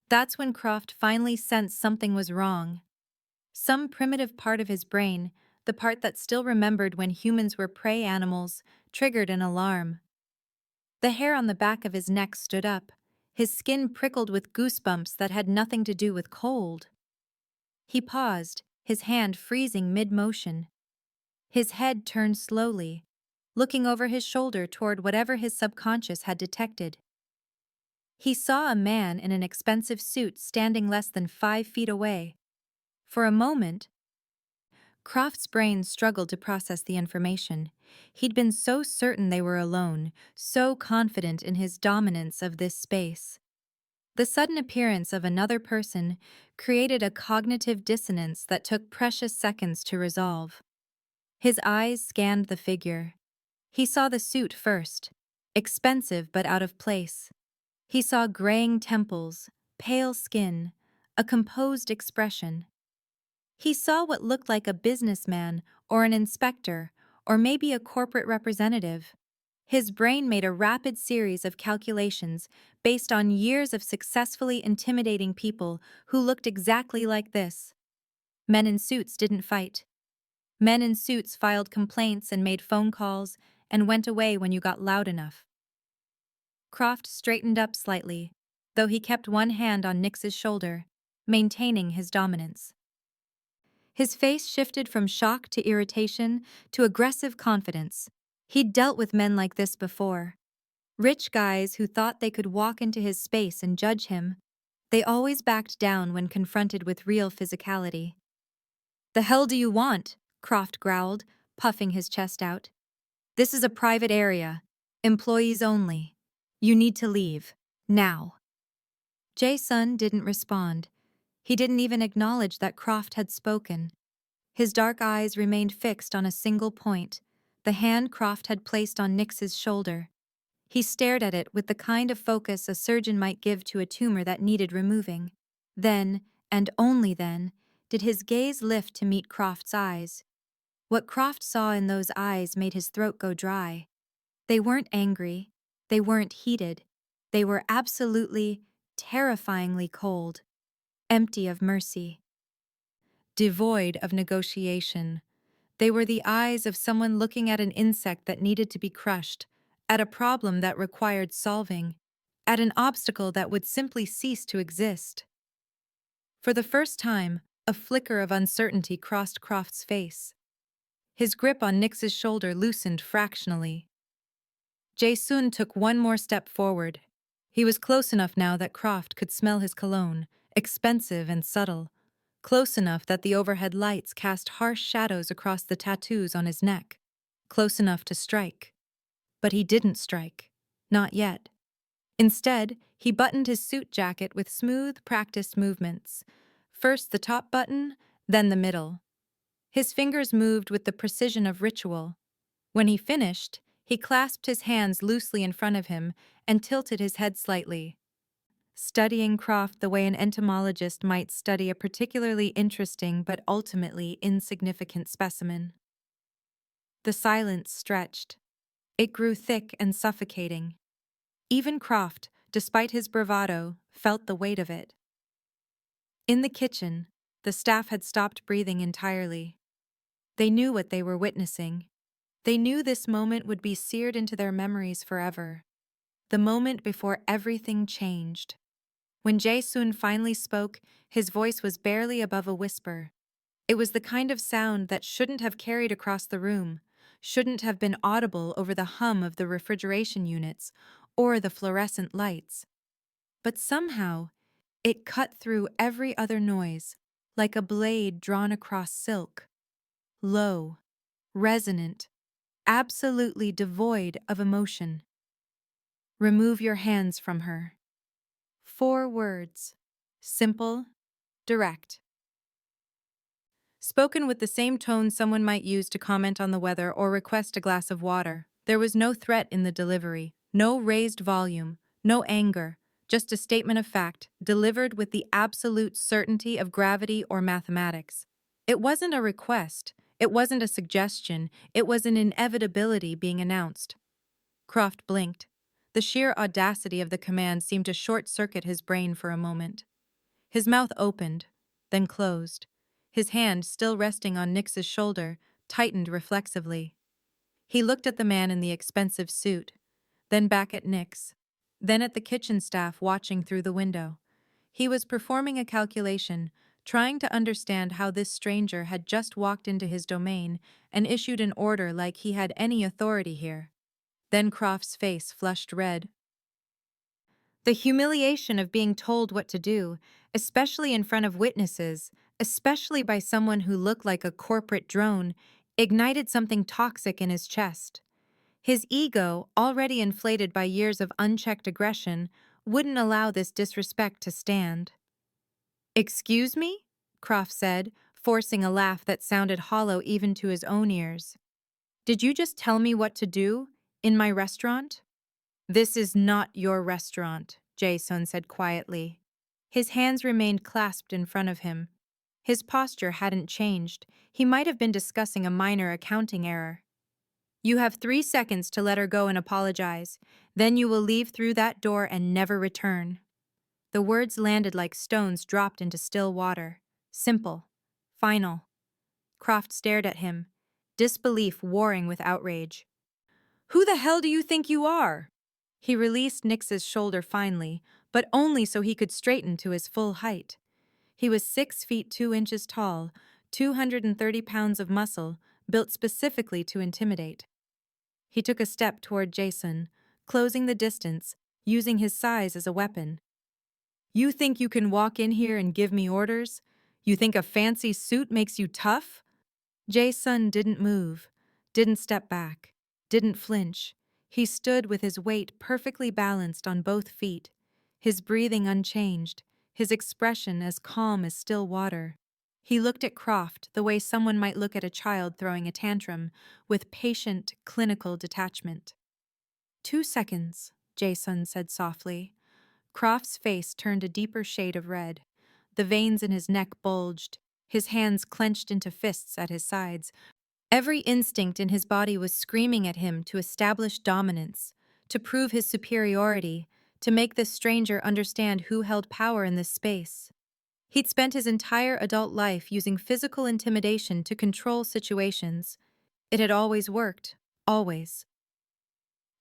That's when Croft finally sensed something was wrong. Some primitive part of his brain, the part that still remembered when humans were prey animals, triggered an alarm. The hair on the back of his neck stood up, his skin prickled with goosebumps that had nothing to do with cold. He paused, his hand freezing mid-motion. His head turned slowly, looking over his shoulder toward whatever his subconscious had detected. He saw a man in an expensive suit standing less than 5 feet away. For a moment, Croft's brain struggled to process the information. He'd been so certain they were alone, so confident in his dominance of this space. The sudden appearance of another person created a cognitive dissonance that took precious seconds to resolve. His eyes scanned the figure. He saw the suit first, expensive but out of place. He saw graying temples, pale skin, a composed expression. He saw what looked like a businessman or an inspector or maybe a corporate representative. His brain made a rapid series of calculations based on years of successfully intimidating people who looked exactly like this. Men in suits didn't fight. Men in suits filed complaints and made phone calls and went away when you got loud enough. Croft straightened up slightly, though he kept one hand on Nix's shoulder, maintaining his dominance. His face shifted from shock to irritation to aggressive confidence. He'd dealt with men like this before. Rich guys who thought they could walk into his space and judge him. They always backed down when confronted with real physicality. "The hell do you want?" Croft growled, puffing his chest out. "This is a private area. Employees only. You need to leave. Now." Jae-sun didn't respond. He didn't even acknowledge that Croft had spoken. His dark eyes remained fixed on a single point, the hand Croft had placed on Nix's shoulder. He stared at it with the kind of focus a surgeon might give to a tumor that needed removing. Then, and only then, did his gaze lift to meet Croft's eyes. What Croft saw in those eyes made his throat go dry. They weren't angry. They weren't heated. They were absolutely, terrifyingly cold, empty of mercy, devoid of negotiation. They were the eyes of someone looking at an insect that needed to be crushed, at a problem that required solving, at an obstacle that would simply cease to exist. For the first time, a flicker of uncertainty crossed Croft's face. His grip on Nix's shoulder loosened fractionally. Jae-sun took one more step forward. He was close enough now that Croft could smell his cologne, expensive and subtle, close enough that the overhead lights cast harsh shadows across the tattoos on his neck, close enough to strike. But he didn't strike. Not yet. Instead, he buttoned his suit jacket with smooth, practiced movements. First the top button, then the middle. His fingers moved with the precision of ritual. When he finished, he clasped his hands loosely in front of him and tilted his head slightly, studying Croft the way an entomologist might study a particularly interesting but ultimately insignificant specimen. The silence stretched. It grew thick and suffocating. Even Croft, despite his bravado, felt the weight of it. In the kitchen, the staff had stopped breathing entirely. They knew what they were witnessing. They knew this moment would be seared into their memories forever. The moment before everything changed. When Jae-sun finally spoke, his voice was barely above a whisper. It was the kind of sound that shouldn't have carried across the room, shouldn't have been audible over the hum of the refrigeration units or the fluorescent lights. But somehow, it cut through every other noise, like a blade drawn across silk. Low, resonant, absolutely devoid of emotion. "Remove your hands from her." 4 words. Simple, direct. Spoken with the same tone someone might use to comment on the weather or request a glass of water. There was no threat in the delivery, no raised volume, no anger, just a statement of fact, delivered with the absolute certainty of gravity or mathematics. It wasn't a request, it wasn't a suggestion, it was an inevitability being announced. Croft blinked. The sheer audacity of the command seemed to short-circuit his brain for a moment. His mouth opened, then closed. His hand, still resting on Nix's shoulder, tightened reflexively. He looked at the man in the expensive suit, then back at Nix, then at the kitchen staff watching through the window. He was performing a calculation, trying to understand how this stranger had just walked into his domain and issued an order like he had any authority here. Then Croft's face flushed red. The humiliation of being told what to do, especially in front of witnesses, especially by someone who looked like a corporate drone, ignited something toxic in his chest. His ego, already inflated by years of unchecked aggression, wouldn't allow this disrespect to stand. "Excuse me?" Croft said, forcing a laugh that sounded hollow even to his own ears. Did you just tell me what to do? In my restaurant? This is not your restaurant, Jason said quietly. His hands remained clasped in front of him. His posture hadn't changed. He might have been discussing a minor accounting error. You have 3 seconds to let her go and apologize. Then you will leave through that door and never return. The words landed like stones dropped into still water. Simple. Final. Croft stared at him, disbelief warring with outrage. Who the hell do you think you are? He released Nix's shoulder finally, but only so he could straighten to his full height. He was 6 feet 2 inches tall, 230 pounds of muscle, built specifically to intimidate. He took a step toward Jason, closing the distance, using his size as a weapon. You think you can walk in here and give me orders? You think a fancy suit makes you tough? Jason didn't move, didn't step back, didn't flinch. He stood with his weight perfectly balanced on both feet, his breathing unchanged, his expression as calm as still water. He looked at Croft the way someone might look at a child throwing a tantrum, with patient, clinical detachment. 2 seconds, Jason said softly. Croft's face turned a deeper shade of red. The veins in his neck bulged, his hands clenched into fists at his sides. Every instinct in his body was screaming at him to establish dominance, to prove his superiority, to make this stranger understand who held power in this space. He'd spent his entire adult life using physical intimidation to control situations. It had always worked, always.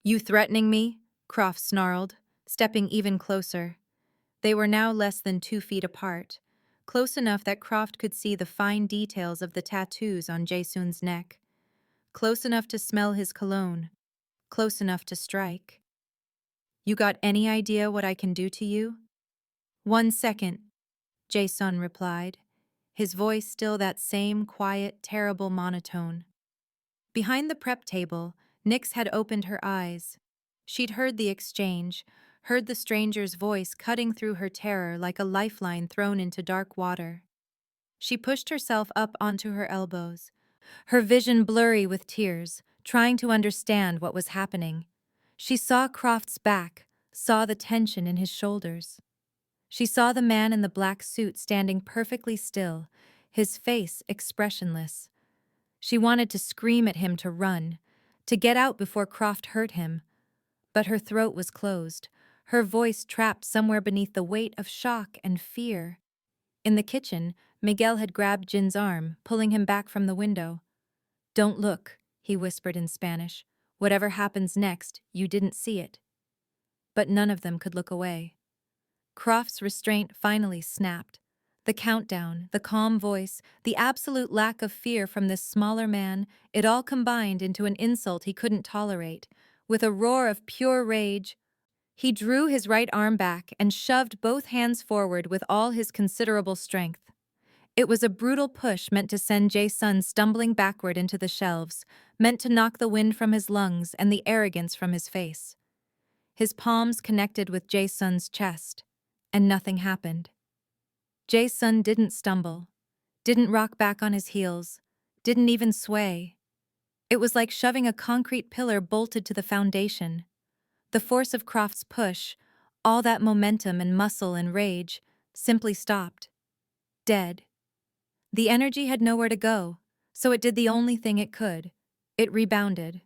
You threatening me? Croft snarled, stepping even closer. They were now less than 2 feet apart, close enough that Croft could see the fine details of the tattoos on Jasun's neck, close enough to smell his cologne, close enough to strike. You got any idea what I can do to you? 1 second, Jason replied, his voice still that same quiet, terrible monotone. Behind the prep table, Nix had opened her eyes. She'd heard the exchange, heard the stranger's voice cutting through her terror like a lifeline thrown into dark water. She pushed herself up onto her elbows, her vision blurry with tears, trying to understand what was happening. She saw Croft's back, saw the tension in his shoulders. She saw the man in the black suit standing perfectly still, his face expressionless. She wanted to scream at him to run, to get out before Croft hurt him. But her throat was closed, her voice trapped somewhere beneath the weight of shock and fear. In the kitchen, Miguel had grabbed Jin's arm, pulling him back from the window. Don't look, he whispered in Spanish. Whatever happens next, you didn't see it. But none of them could look away. Croft's restraint finally snapped. The countdown, the calm voice, the absolute lack of fear from this smaller man, it all combined into an insult he couldn't tolerate. With a roar of pure rage, he drew his right arm back and shoved both hands forward with all his considerable strength. It was a brutal push meant to send Jason stumbling backward into the shelves, meant to knock the wind from his lungs and the arrogance from his face. His palms connected with Jason's chest, and nothing happened. Jason didn't stumble, didn't rock back on his heels, didn't even sway. It was like shoving a concrete pillar bolted to the foundation. The force of Croft's push, all that momentum and muscle and rage, simply stopped. Dead. The energy had nowhere to go, so it did the only thing it could. It rebounded.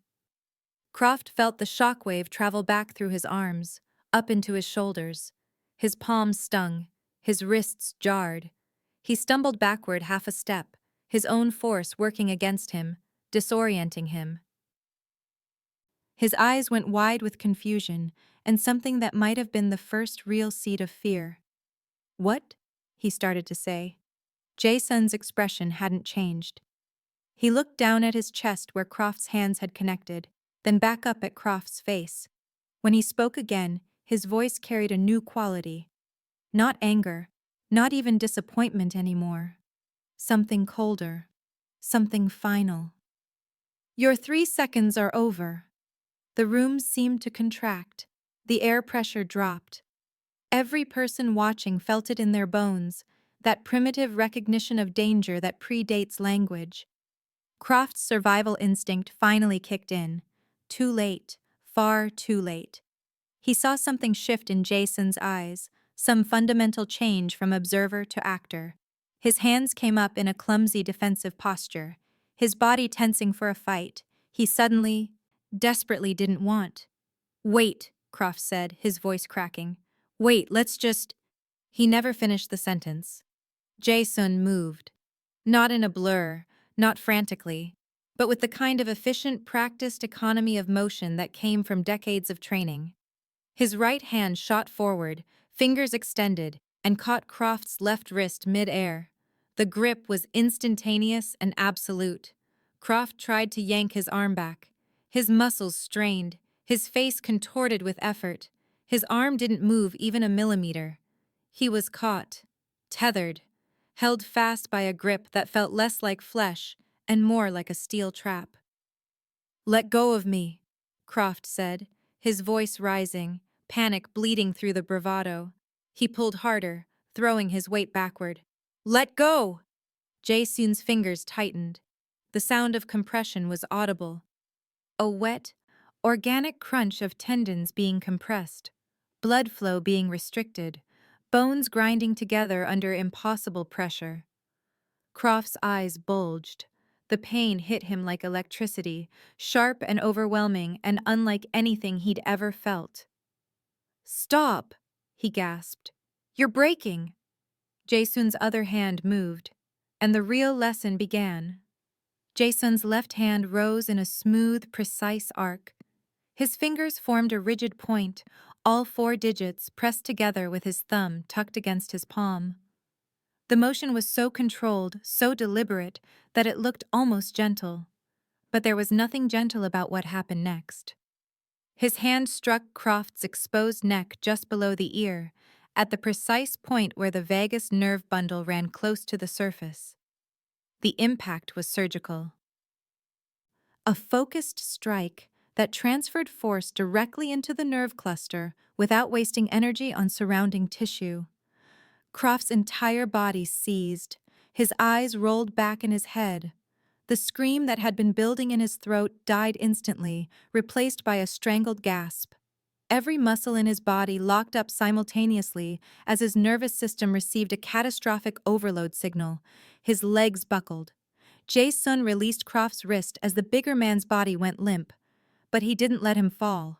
Croft felt the shockwave travel back through his arms, up into his shoulders. His palms stung, his wrists jarred. He stumbled backward half a step, his own force working against him, disorienting him. His eyes went wide with confusion and something that might have been the first real seed of fear. What? He started to say. Jason's expression hadn't changed. He looked down at his chest where Croft's hands had connected, then back up at Croft's face. When he spoke again, his voice carried a new quality. Not anger, not even disappointment anymore. Something colder, something final. Your 3 seconds are over. The room seemed to contract. The air pressure dropped. Every person watching felt it in their bones, that primitive recognition of danger that predates language. Croft's survival instinct finally kicked in. Too late. Far too late. He saw something shift in Jason's eyes, some fundamental change from observer to actor. His hands came up in a clumsy defensive posture, his body tensing for a fight he suddenly, desperately didn't want. "Wait," Croft said, his voice cracking. "Wait, let's just—" He never finished the sentence. Jason moved. Not in a blur, not frantically, but with the kind of efficient, practiced economy of motion that came from decades of training. His right hand shot forward, fingers extended, and caught Croft's left wrist mid-air. The grip was instantaneous and absolute. Croft tried to yank his arm back. His muscles strained, his face contorted with effort. His arm didn't move even a millimeter. He was caught, tethered, held fast by a grip that felt less like flesh and more like a steel trap. "Let go of me," Croft said, his voice rising, panic bleeding through the bravado. He pulled harder, throwing his weight backward. "Let go!" Jason's fingers tightened. The sound of compression was audible. A wet, organic crunch of tendons being compressed, blood flow being restricted, bones grinding together under impossible pressure. Croft's eyes bulged. The pain hit him like electricity, sharp and overwhelming and unlike anything he'd ever felt. "Stop!" he gasped. "You're breaking!" Jason's other hand moved, and the real lesson began. Jason's left hand rose in a smooth, precise arc. His fingers formed a rigid point, all 4 digits pressed together with his thumb tucked against his palm. The motion was so controlled, so deliberate, that it looked almost gentle. But there was nothing gentle about what happened next. His hand struck Croft's exposed neck just below the ear, at the precise point where the vagus nerve bundle ran close to the surface. The impact was surgical. A focused strike that transferred force directly into the nerve cluster without wasting energy on surrounding tissue. Croft's entire body seized. His eyes rolled back in his head. The scream that had been building in his throat died instantly, replaced by a strangled gasp. Every muscle in his body locked up simultaneously as his nervous system received a catastrophic overload signal. His legs buckled. Jason released Croft's wrist as the bigger man's body went limp, but he didn't let him fall.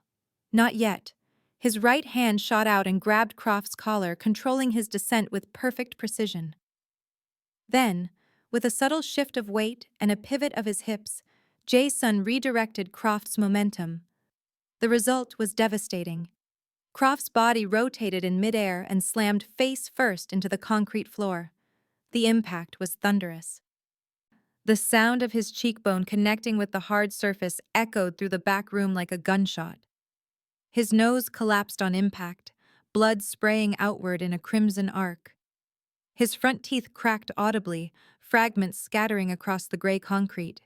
Not yet. His right hand shot out and grabbed Croft's collar, controlling his descent with perfect precision. Then, with a subtle shift of weight and a pivot of his hips, Jason redirected Croft's momentum. The result was devastating. Croft's body rotated in midair and slammed face first into the concrete floor. The impact was thunderous. The sound of his cheekbone connecting with the hard surface echoed through the back room like a gunshot. His nose collapsed on impact, blood spraying outward in a crimson arc. His front teeth cracked audibly, fragments scattering across the gray concrete.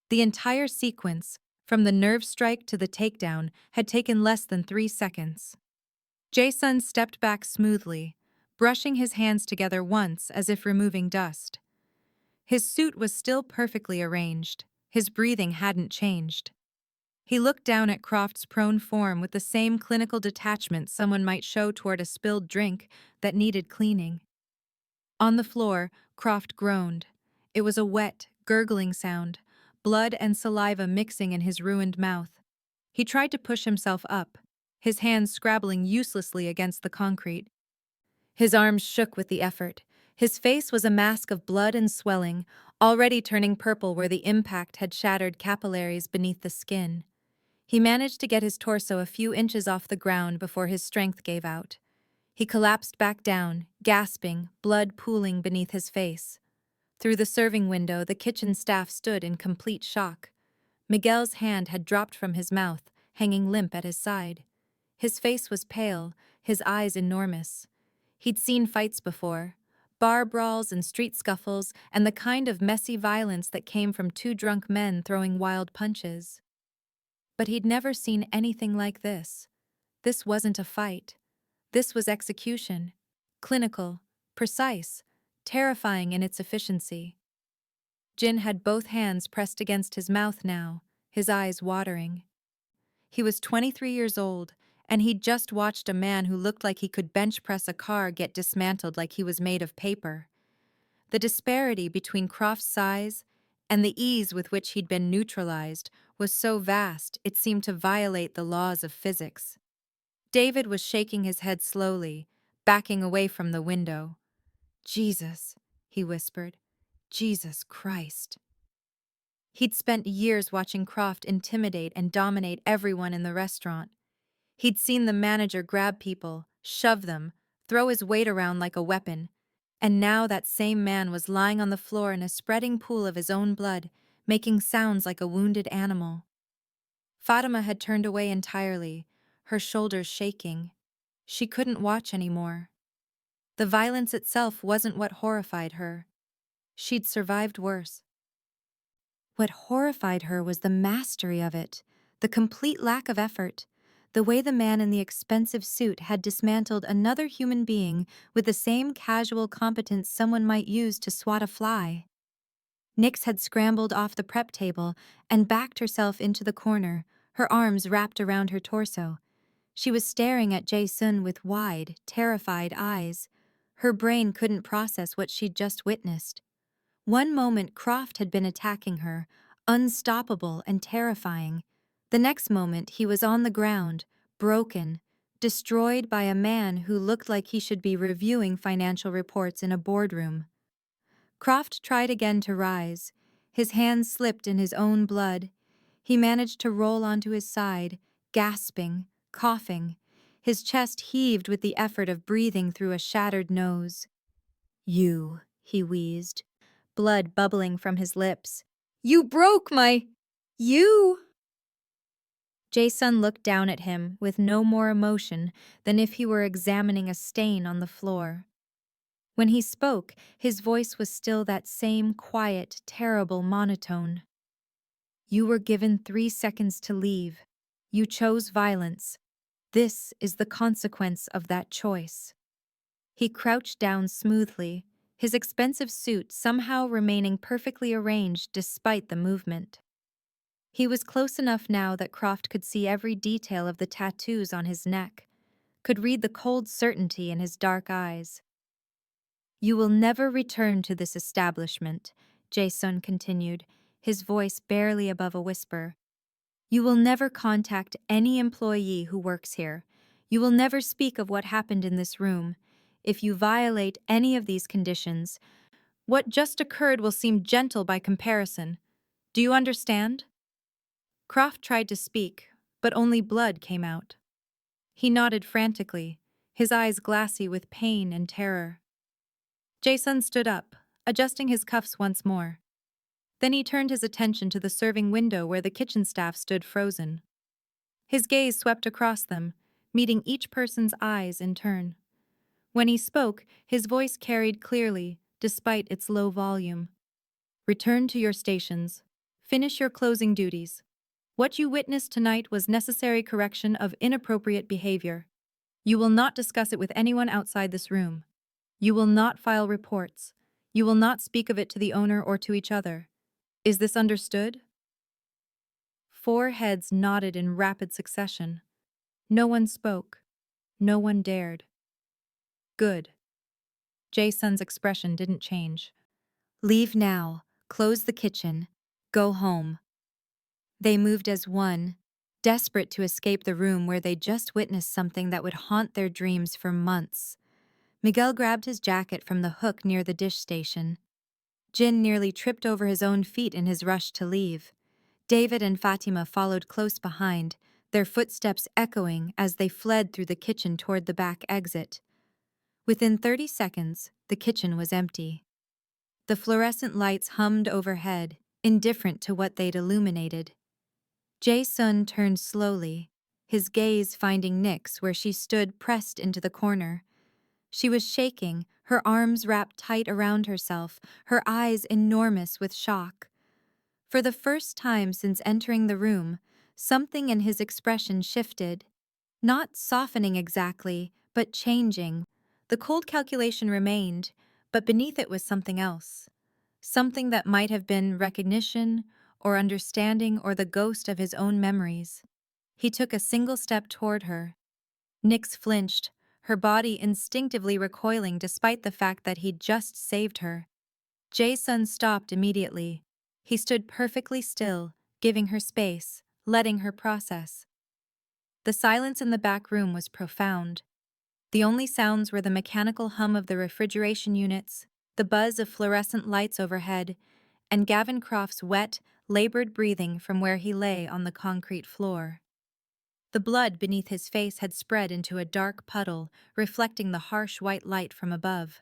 The entire sequence, from the nerve strike to the takedown, had taken less than 3 seconds. Jason stepped back smoothly, brushing his hands together once as if removing dust. His suit was still perfectly arranged. His breathing hadn't changed. He looked down at Croft's prone form with the same clinical detachment someone might show toward a spilled drink that needed cleaning. On the floor, Croft groaned. It was a wet, gurgling sound, blood and saliva mixing in his ruined mouth. He tried to push himself up, his hands scrabbling uselessly against the concrete. His arms shook with the effort. His face was a mask of blood and swelling, already turning purple where the impact had shattered capillaries beneath the skin. He managed to get his torso a few inches off the ground before his strength gave out. He collapsed back down, gasping, blood pooling beneath his face. Through the serving window, the kitchen staff stood in complete shock. Miguel's hand had dropped from his mouth, hanging limp at his side. His face was pale, his eyes enormous. He'd seen fights before, bar brawls and street scuffles, and the kind of messy violence that came from 2 drunk men throwing wild punches. But he'd never seen anything like this. This wasn't a fight. This was execution. Clinical, precise, terrifying in its efficiency. Jin had both hands pressed against his mouth now, his eyes watering. He was 23 years old, and he'd just watched a man who looked like he could bench press a car get dismantled like he was made of paper. The disparity between Croft's size and the ease with which he'd been neutralized was so vast it seemed to violate the laws of physics. David was shaking his head slowly, backing away from the window. "Jesus," he whispered. "Jesus Christ." He'd spent years watching Croft intimidate and dominate everyone in the restaurant. He'd seen the manager grab people, shove them, throw his weight around like a weapon, and now that same man was lying on the floor in a spreading pool of his own blood, making sounds like a wounded animal. Fatima had turned away entirely, her shoulders shaking. She couldn't watch anymore. The violence itself wasn't what horrified her. She'd survived worse. What horrified her was the mastery of it, the complete lack of effort, the way the man in the expensive suit had dismantled another human being with the same casual competence someone might use to swat a fly. Nix had scrambled off the prep table and backed herself into the corner, her arms wrapped around her torso. She was staring at Jae-sun with wide, terrified eyes. Her brain couldn't process what she'd just witnessed. One moment Croft had been attacking her, unstoppable and terrifying. The next moment he was on the ground, broken, destroyed by a man who looked like he should be reviewing financial reports in a boardroom. Croft tried again to rise. His hands slipped in his own blood. He managed to roll onto his side, gasping, coughing. His chest heaved with the effort of breathing through a shattered nose. "You," he wheezed, blood bubbling from his lips. "You broke my... You!" Jason looked down at him with no more emotion than if he were examining a stain on the floor. When he spoke, his voice was still that same quiet, terrible monotone. "You were given 3 seconds to leave. You chose violence. This is the consequence of that choice." He crouched down smoothly, his expensive suit somehow remaining perfectly arranged despite the movement. He was close enough now that Croft could see every detail of the tattoos on his neck, could read the cold certainty in his dark eyes. "You will never return to this establishment," Jae-sun continued, his voice barely above a whisper. "You will never contact any employee who works here. You will never speak of what happened in this room. If you violate any of these conditions, what just occurred will seem gentle by comparison. Do you understand?" Croft tried to speak, but only blood came out. He nodded frantically, his eyes glassy with pain and terror. Jason stood up, adjusting his cuffs once more. Then he turned his attention to the serving window where the kitchen staff stood frozen. His gaze swept across them, meeting each person's eyes in turn. When he spoke, his voice carried clearly, despite its low volume. "Return to your stations. Finish your closing duties. What you witnessed tonight was necessary correction of inappropriate behavior. You will not discuss it with anyone outside this room. You will not file reports. You will not speak of it to the owner or to each other. Is this understood?" 4 heads nodded in rapid succession. No one spoke. No one dared. "Good." Jae-sun's expression didn't change. "Leave now. Close the kitchen. Go home." They moved as one, desperate to escape the room where they just witnessed something that would haunt their dreams for months. Miguel grabbed his jacket from the hook near the dish station. Jin nearly tripped over his own feet in his rush to leave. David and Fatima followed close behind, their footsteps echoing as they fled through the kitchen toward the back exit. Within 30 seconds, the kitchen was empty. The fluorescent lights hummed overhead, indifferent to what they'd illuminated. Jae-sun turned slowly, his gaze finding Nix where she stood pressed into the corner. She was shaking, her arms wrapped tight around herself, her eyes enormous with shock. For the first time since entering the room, something in his expression shifted. Not softening exactly, but changing. The cold calculation remained, but beneath it was something else. something that might have been recognition or understanding or the ghost of his own memories. He took a single step toward her. Nyx flinched, her body instinctively recoiling despite the fact that he'd just saved her. Jason stopped immediately. He stood perfectly still, giving her space, letting her process. The silence in the back room was profound. The only sounds were the mechanical hum of the refrigeration units, the buzz of fluorescent lights overhead, and Gavin Croft's wet, labored breathing from where he lay on the concrete floor. The blood beneath his face had spread into a dark puddle, reflecting the harsh white light from above.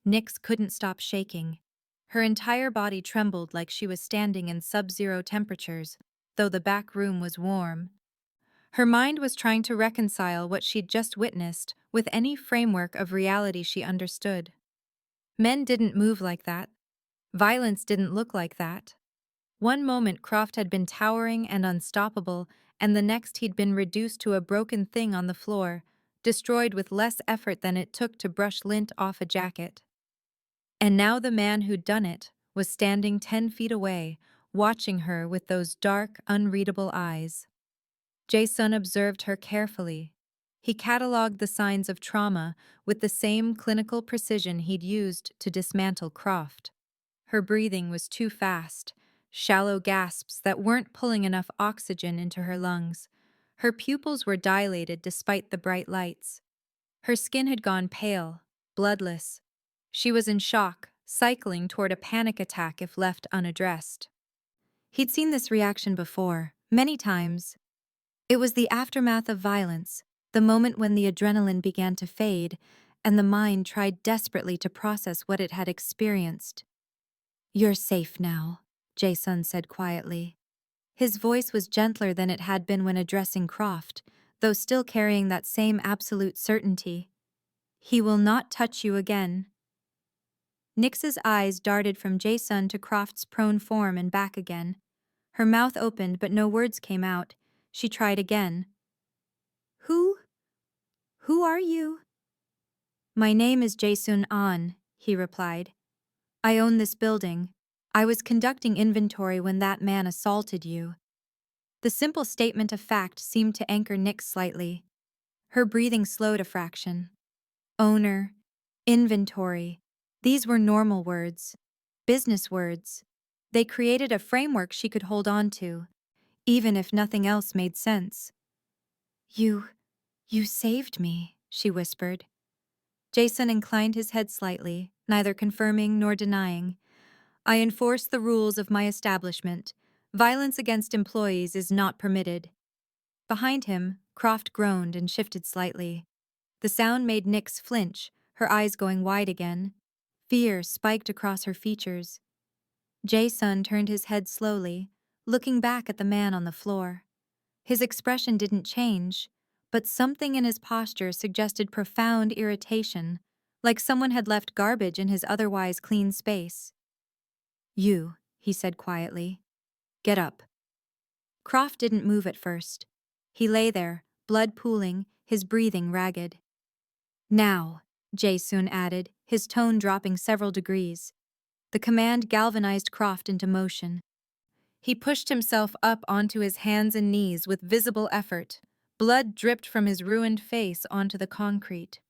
Nyx couldn't stop shaking. Her entire body trembled like she was standing in sub-zero temperatures, though the back room was warm. Her mind was trying to reconcile what she'd just witnessed with any framework of reality she understood. Men didn't move like that. Violence didn't look like that. One moment Croft had been towering and unstoppable, and the next he'd been reduced to a broken thing on the floor, destroyed with less effort than it took to brush lint off a jacket. And now the man who'd done it was standing 10 feet away, watching her with those dark, unreadable eyes. Jason observed her carefully. He catalogued the signs of trauma with the same clinical precision he'd used to dismantle Croft. Her breathing was too fast, shallow gasps that weren't pulling enough oxygen into her lungs. Her pupils were dilated despite the bright lights. Her skin had gone pale, bloodless. She was in shock, cycling toward a panic attack if left unaddressed. He'd seen this reaction before, many times. It was the aftermath of violence, the moment when the adrenaline began to fade, and the mind tried desperately to process what it had experienced. "You're safe now," Jason said quietly. His voice was gentler than it had been when addressing Croft, though still carrying that same absolute certainty. "He will not touch you again." Nyx's eyes darted from Jason to Croft's prone form and back again. Her mouth opened but no words came out. She tried again. Who are you?" "My name is Jason An," he replied. "I own this building. I was conducting inventory when that man assaulted you." The simple statement of fact seemed to anchor Nyx slightly. Her breathing slowed a fraction. Owner, inventory. These were normal words. Business words. They created a framework she could hold on to, even if nothing else made sense. You saved me," she whispered. Jason inclined his head slightly, neither confirming nor denying. "I enforce the rules of my establishment. Violence against employees is not permitted." Behind him, Croft groaned and shifted slightly. The sound made Nyx flinch, her eyes going wide again. Fear spiked across her features. Jason turned his head slowly, looking back at the man on the floor. His expression didn't change, but something in his posture suggested profound irritation, like someone had left garbage in his otherwise clean space. "You," he said quietly. "Get up." Croft didn't move at first. He lay there, blood pooling, his breathing ragged. "Now," Jae-soon added, his tone dropping several degrees. The command galvanized Croft into motion. He pushed himself up onto his hands and knees with visible effort. Blood dripped from his ruined face onto the concrete.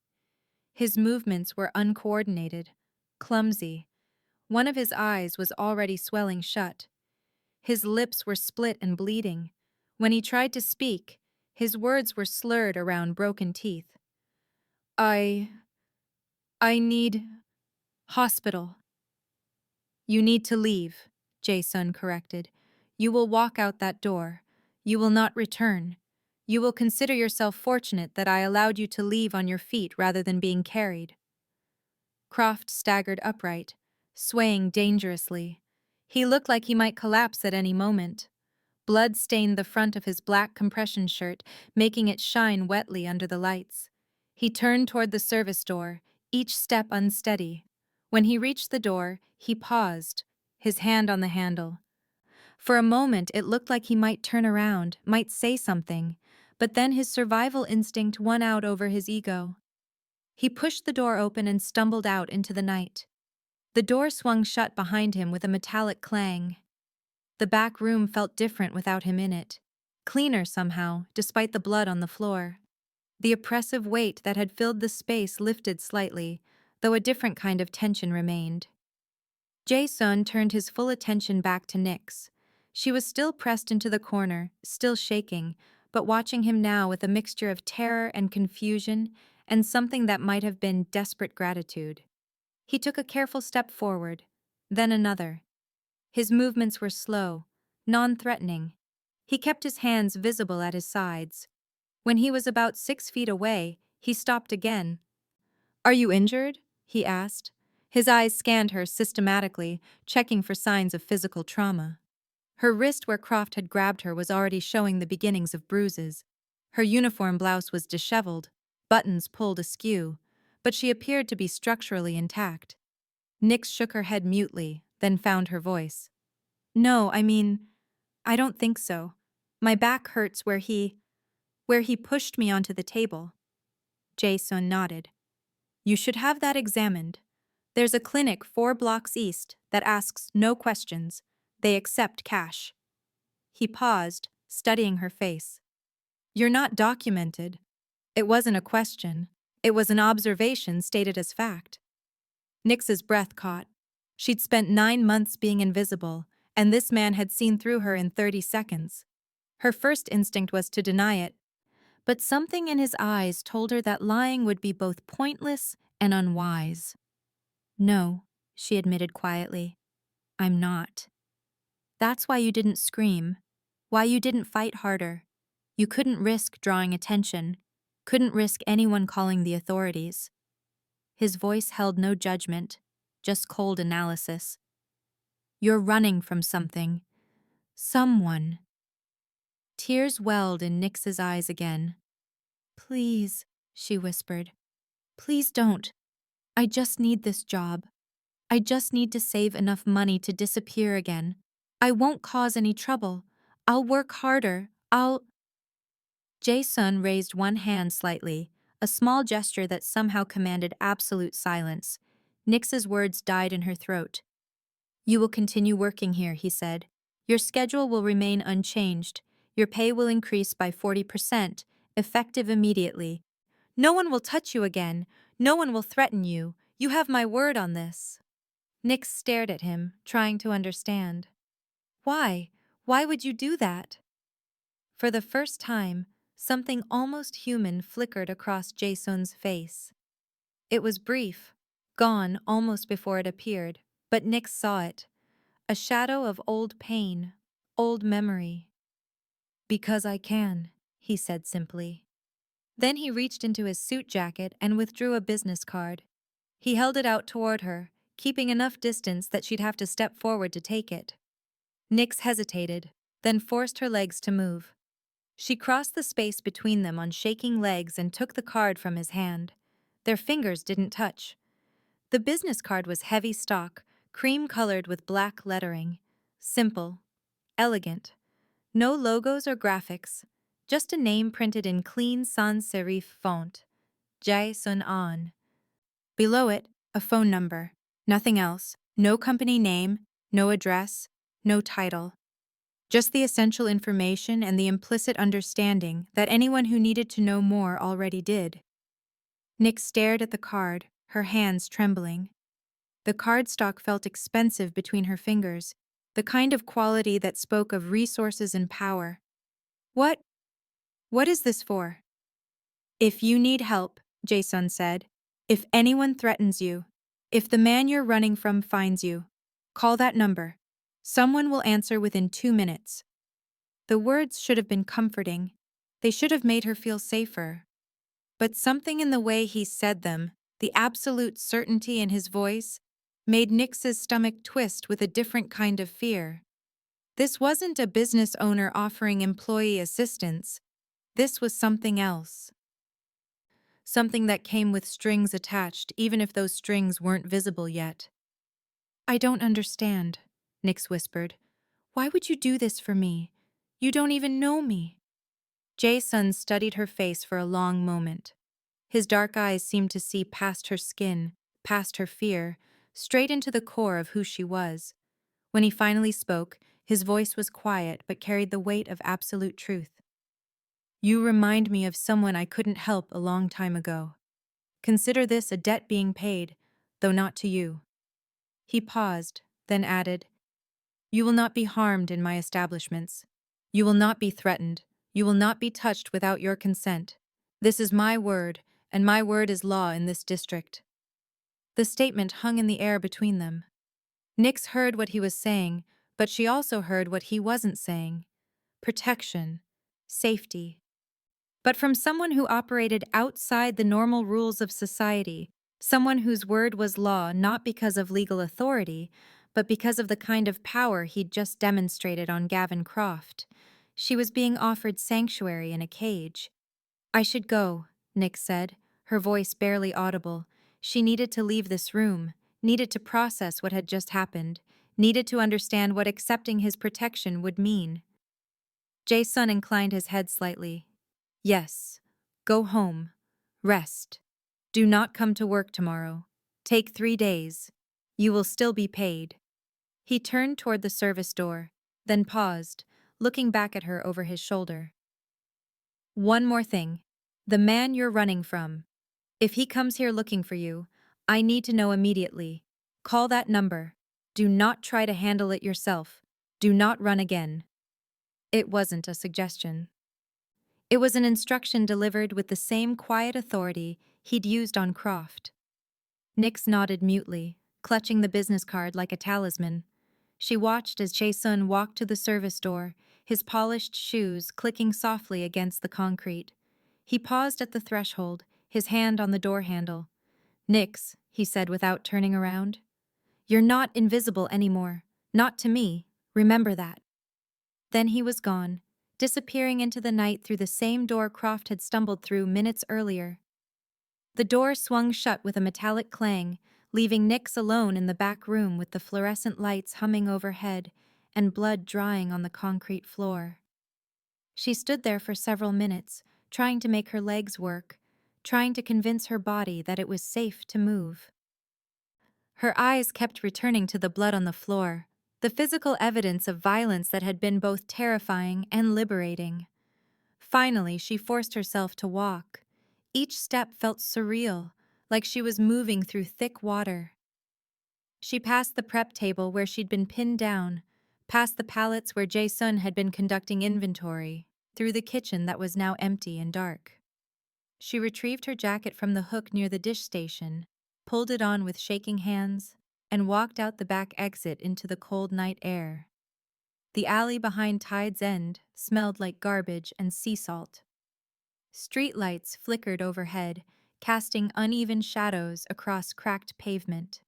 His movements were uncoordinated, clumsy. One of his eyes was already swelling shut. His lips were split and bleeding. When he tried to speak, his words were slurred around broken teeth. I need hospital." "You need to leave," Jae-sun corrected. "You will walk out that door. You will not return. You will consider yourself fortunate that I allowed you to leave on your feet rather than being carried." Croft staggered upright, swaying dangerously. He looked like he might collapse at any moment. Blood stained the front of his black compression shirt, making it shine wetly under the lights. He turned toward the service door, each step unsteady. When he reached the door, he paused, his hand on the handle. For a moment, it looked like he might turn around, might say something, but then his survival instinct won out over his ego. He pushed the door open and stumbled out into the night. The door swung shut behind him with a metallic clang. The back room felt different without him in it. Cleaner somehow, despite the blood on the floor. The oppressive weight that had filled the space lifted slightly, though a different kind of tension remained. Jae-sun turned his full attention back to Nyx. She was still pressed into the corner, still shaking, but watching him now with a mixture of terror and confusion and something that might have been desperate gratitude. He took a careful step forward, then another. His movements were slow, non-threatening. He kept his hands visible at his sides. When he was about 6 feet away, he stopped again. "Are you injured?" he asked. His eyes scanned her systematically, checking for signs of physical trauma. Her wrist where Croft had grabbed her was already showing the beginnings of bruises. Her uniform blouse was disheveled, buttons pulled askew, but she appeared to be structurally intact. Nyx shook her head mutely, then found her voice. "No, I don't think so. My back hurts where he pushed me onto the table." Jae-sun nodded. "You should have that examined. There's a clinic 4 blocks east that asks no questions. They accept cash." He paused, studying her face. "You're not documented." It wasn't a question. It was an observation stated as fact. Nyx's breath caught. She'd spent 9 months being invisible, and this man had seen through her in 30 seconds. Her first instinct was to deny it, but something in his eyes told her that lying would be both pointless and unwise. "No," she admitted quietly. "I'm not." "That's why you didn't scream. Why you didn't fight harder. You couldn't risk drawing attention. Couldn't risk anyone calling the authorities." His voice held no judgment, just cold analysis. "You're running from something. Someone." Tears welled in Nyx's eyes again. "Please," she whispered. "Please don't. I just need this job. I just need to save enough money to disappear again. I won't cause any trouble. I'll work harder. Jae-sun raised one hand slightly, a small gesture that somehow commanded absolute silence. Nyx's words died in her throat. "You will continue working here," he said. "Your schedule will remain unchanged. Your pay will increase by 40%, effective immediately. No one will touch you again. No one will threaten you. You have my word on this." Nyx stared at him, trying to understand. "Why? Why would you do that?" For the first time, something almost human flickered across Jae-sun's face. It was brief, gone almost before it appeared, but Nyx saw it. A shadow of old pain, old memory. "Because I can," he said simply. Then he reached into his suit jacket and withdrew a business card. He held it out toward her, keeping enough distance that she'd have to step forward to take it. Nyx hesitated, then forced her legs to move. She crossed the space between them on shaking legs and took the card from his hand. Their fingers didn't touch. The business card was heavy stock, cream-colored with black lettering. Simple. Elegant. No logos or graphics. Just a name printed in clean sans-serif font. Jae-sun An. Below it, a phone number. Nothing else. No company name, no address, no title. Just the essential information and the implicit understanding that anyone who needed to know more already did. Nyx stared at the card, her hands trembling. The cardstock felt expensive between her fingers, the kind of quality that spoke of resources and power. What is this for?" "If you need help," Jae-sun said, "if anyone threatens you, if the man you're running from finds you, call that number. Someone will answer within 2 minutes." The words should have been comforting. They should have made her feel safer. But something in the way he said them, the absolute certainty in his voice, made Nyx's stomach twist with a different kind of fear. This wasn't a business owner offering employee assistance. This was something else. Something that came with strings attached, even if those strings weren't visible yet. "I don't understand," Nyx whispered. "Why would you do this for me? You don't even know me." Jae-sun studied her face for a long moment. His dark eyes seemed to see past her skin, past her fear, straight into the core of who she was. When he finally spoke, his voice was quiet but carried the weight of absolute truth. You remind me of someone I couldn't help a long time ago. Consider this a debt being paid, though not to you. He paused, then added, You will not be harmed in my establishments. You will not be threatened. You will not be touched without your consent. This is my word, and my word is law in this district. The statement hung in the air between them. Nix heard what he was saying, but she also heard what he wasn't saying. Protection. Safety. But from someone who operated outside the normal rules of society, someone whose word was law not because of legal authority, but because of the kind of power he'd just demonstrated on Gavin Croft. She was being offered sanctuary in a cage. I should go, Nick said, her voice barely audible. She needed to leave this room, needed to process what had just happened, needed to understand what accepting his protection would mean. Jason inclined his head slightly. Yes. Go home. Rest. Do not come to work tomorrow. Take 3 days. You will still be paid. He turned toward the service door, then paused, looking back at her over his shoulder. One more thing. The man you're running from. If he comes here looking for you, I need to know immediately. Call that number. Do not try to handle it yourself. Do not run again. It wasn't a suggestion. It was an instruction delivered with the same quiet authority he'd used on Croft. Nix nodded mutely, clutching the business card like a talisman. She watched as Jason walked to the service door, his polished shoes clicking softly against the concrete. He paused at the threshold, his hand on the door handle. Nix, he said without turning around. You're not invisible anymore. Not to me. Remember that. Then he was gone, disappearing into the night through the same door Croft had stumbled through minutes earlier. The door swung shut with a metallic clang, leaving Nix alone in the back room with the fluorescent lights humming overhead and blood drying on the concrete floor. She stood there for several minutes, trying to make her legs work, trying to convince her body that it was safe to move. Her eyes kept returning to the blood on the floor, the physical evidence of violence that had been both terrifying and liberating. Finally, she forced herself to walk. Each step felt surreal, like she was moving through thick water. She passed the prep table where she'd been pinned down, past the pallets where Jason had been conducting inventory, through the kitchen that was now empty and dark. She retrieved her jacket from the hook near the dish station, pulled it on with shaking hands, and walked out the back exit into the cold night air. The alley behind Tide's End smelled like garbage and sea salt. Street lights flickered overhead, casting uneven shadows across cracked pavement.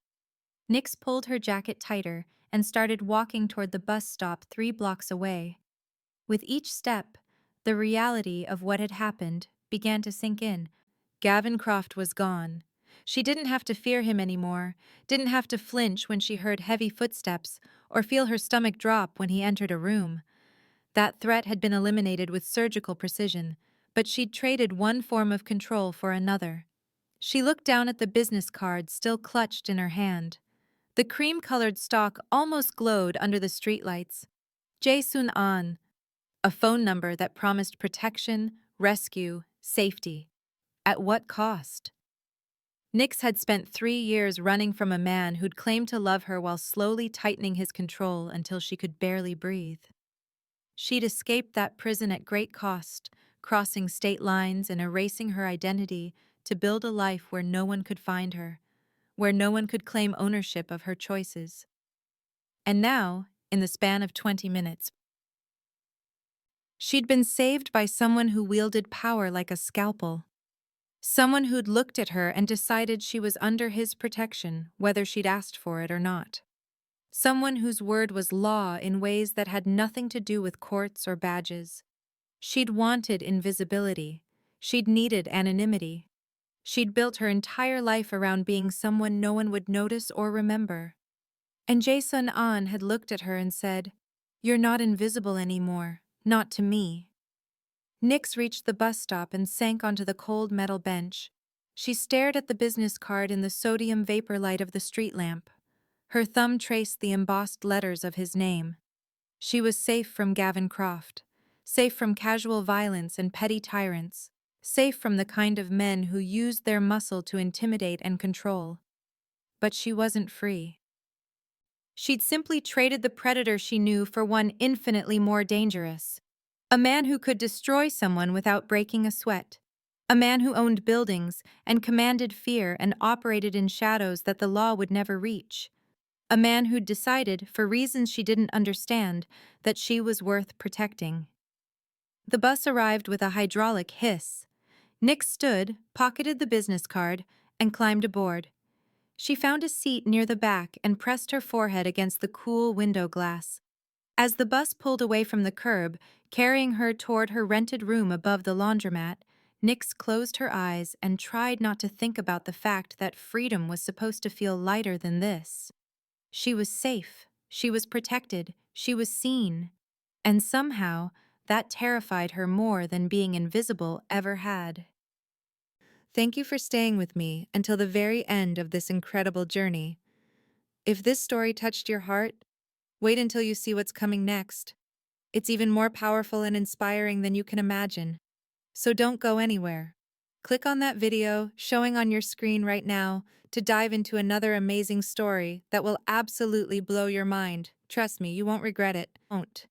Nix pulled her jacket tighter and started walking toward the bus stop 3 blocks away. With each step, the reality of what had happened began to sink in. Gavin Croft was gone. She didn't have to fear him anymore, didn't have to flinch when she heard heavy footsteps or feel her stomach drop when he entered a room. That threat had been eliminated with surgical precision, but she'd traded one form of control for another. She looked down at the business card still clutched in her hand. The cream-colored stalk almost glowed under the streetlights. Jae-sun An, a phone number that promised protection, rescue, safety. At what cost? Nix had spent 3 years running from a man who'd claimed to love her while slowly tightening his control until she could barely breathe. She'd escaped that prison at great cost, crossing state lines and erasing her identity to build a life where no one could find her, where no one could claim ownership of her choices. And now, in the span of 20 minutes, she'd been saved by someone who wielded power like a scalpel. Someone who'd looked at her and decided she was under his protection, whether she'd asked for it or not. Someone whose word was law in ways that had nothing to do with courts or badges. She'd wanted invisibility. She'd needed anonymity. She'd built her entire life around being someone no one would notice or remember. And Jae-sun An had looked at her and said, "You're not invisible anymore, not to me." Nix reached the bus stop and sank onto the cold metal bench. She stared at the business card in the sodium vapor light of the street lamp. Her thumb traced the embossed letters of his name. She was safe from Gavin Croft, safe from casual violence and petty tyrants, safe from the kind of men who used their muscle to intimidate and control. But she wasn't free. She'd simply traded the predator she knew for one infinitely more dangerous. A man who could destroy someone without breaking a sweat. A man who owned buildings and commanded fear and operated in shadows that the law would never reach. A man who'd decided, for reasons she didn't understand, that she was worth protecting. The bus arrived with a hydraulic hiss. Nick stood, pocketed the business card, and climbed aboard. She found a seat near the back and pressed her forehead against the cool window glass. As the bus pulled away from the curb, carrying her toward her rented room above the laundromat, Nix closed her eyes and tried not to think about the fact that freedom was supposed to feel lighter than this. She was safe, she was protected, she was seen. And somehow, that terrified her more than being invisible ever had. Thank you for staying with me until the very end of this incredible journey. If this story touched your heart, wait until you see what's coming next. It's even more powerful and inspiring than you can imagine. So don't go anywhere. Click on that video showing on your screen right now to dive into another amazing story that will absolutely blow your mind. Trust me, you won't regret it. Won't.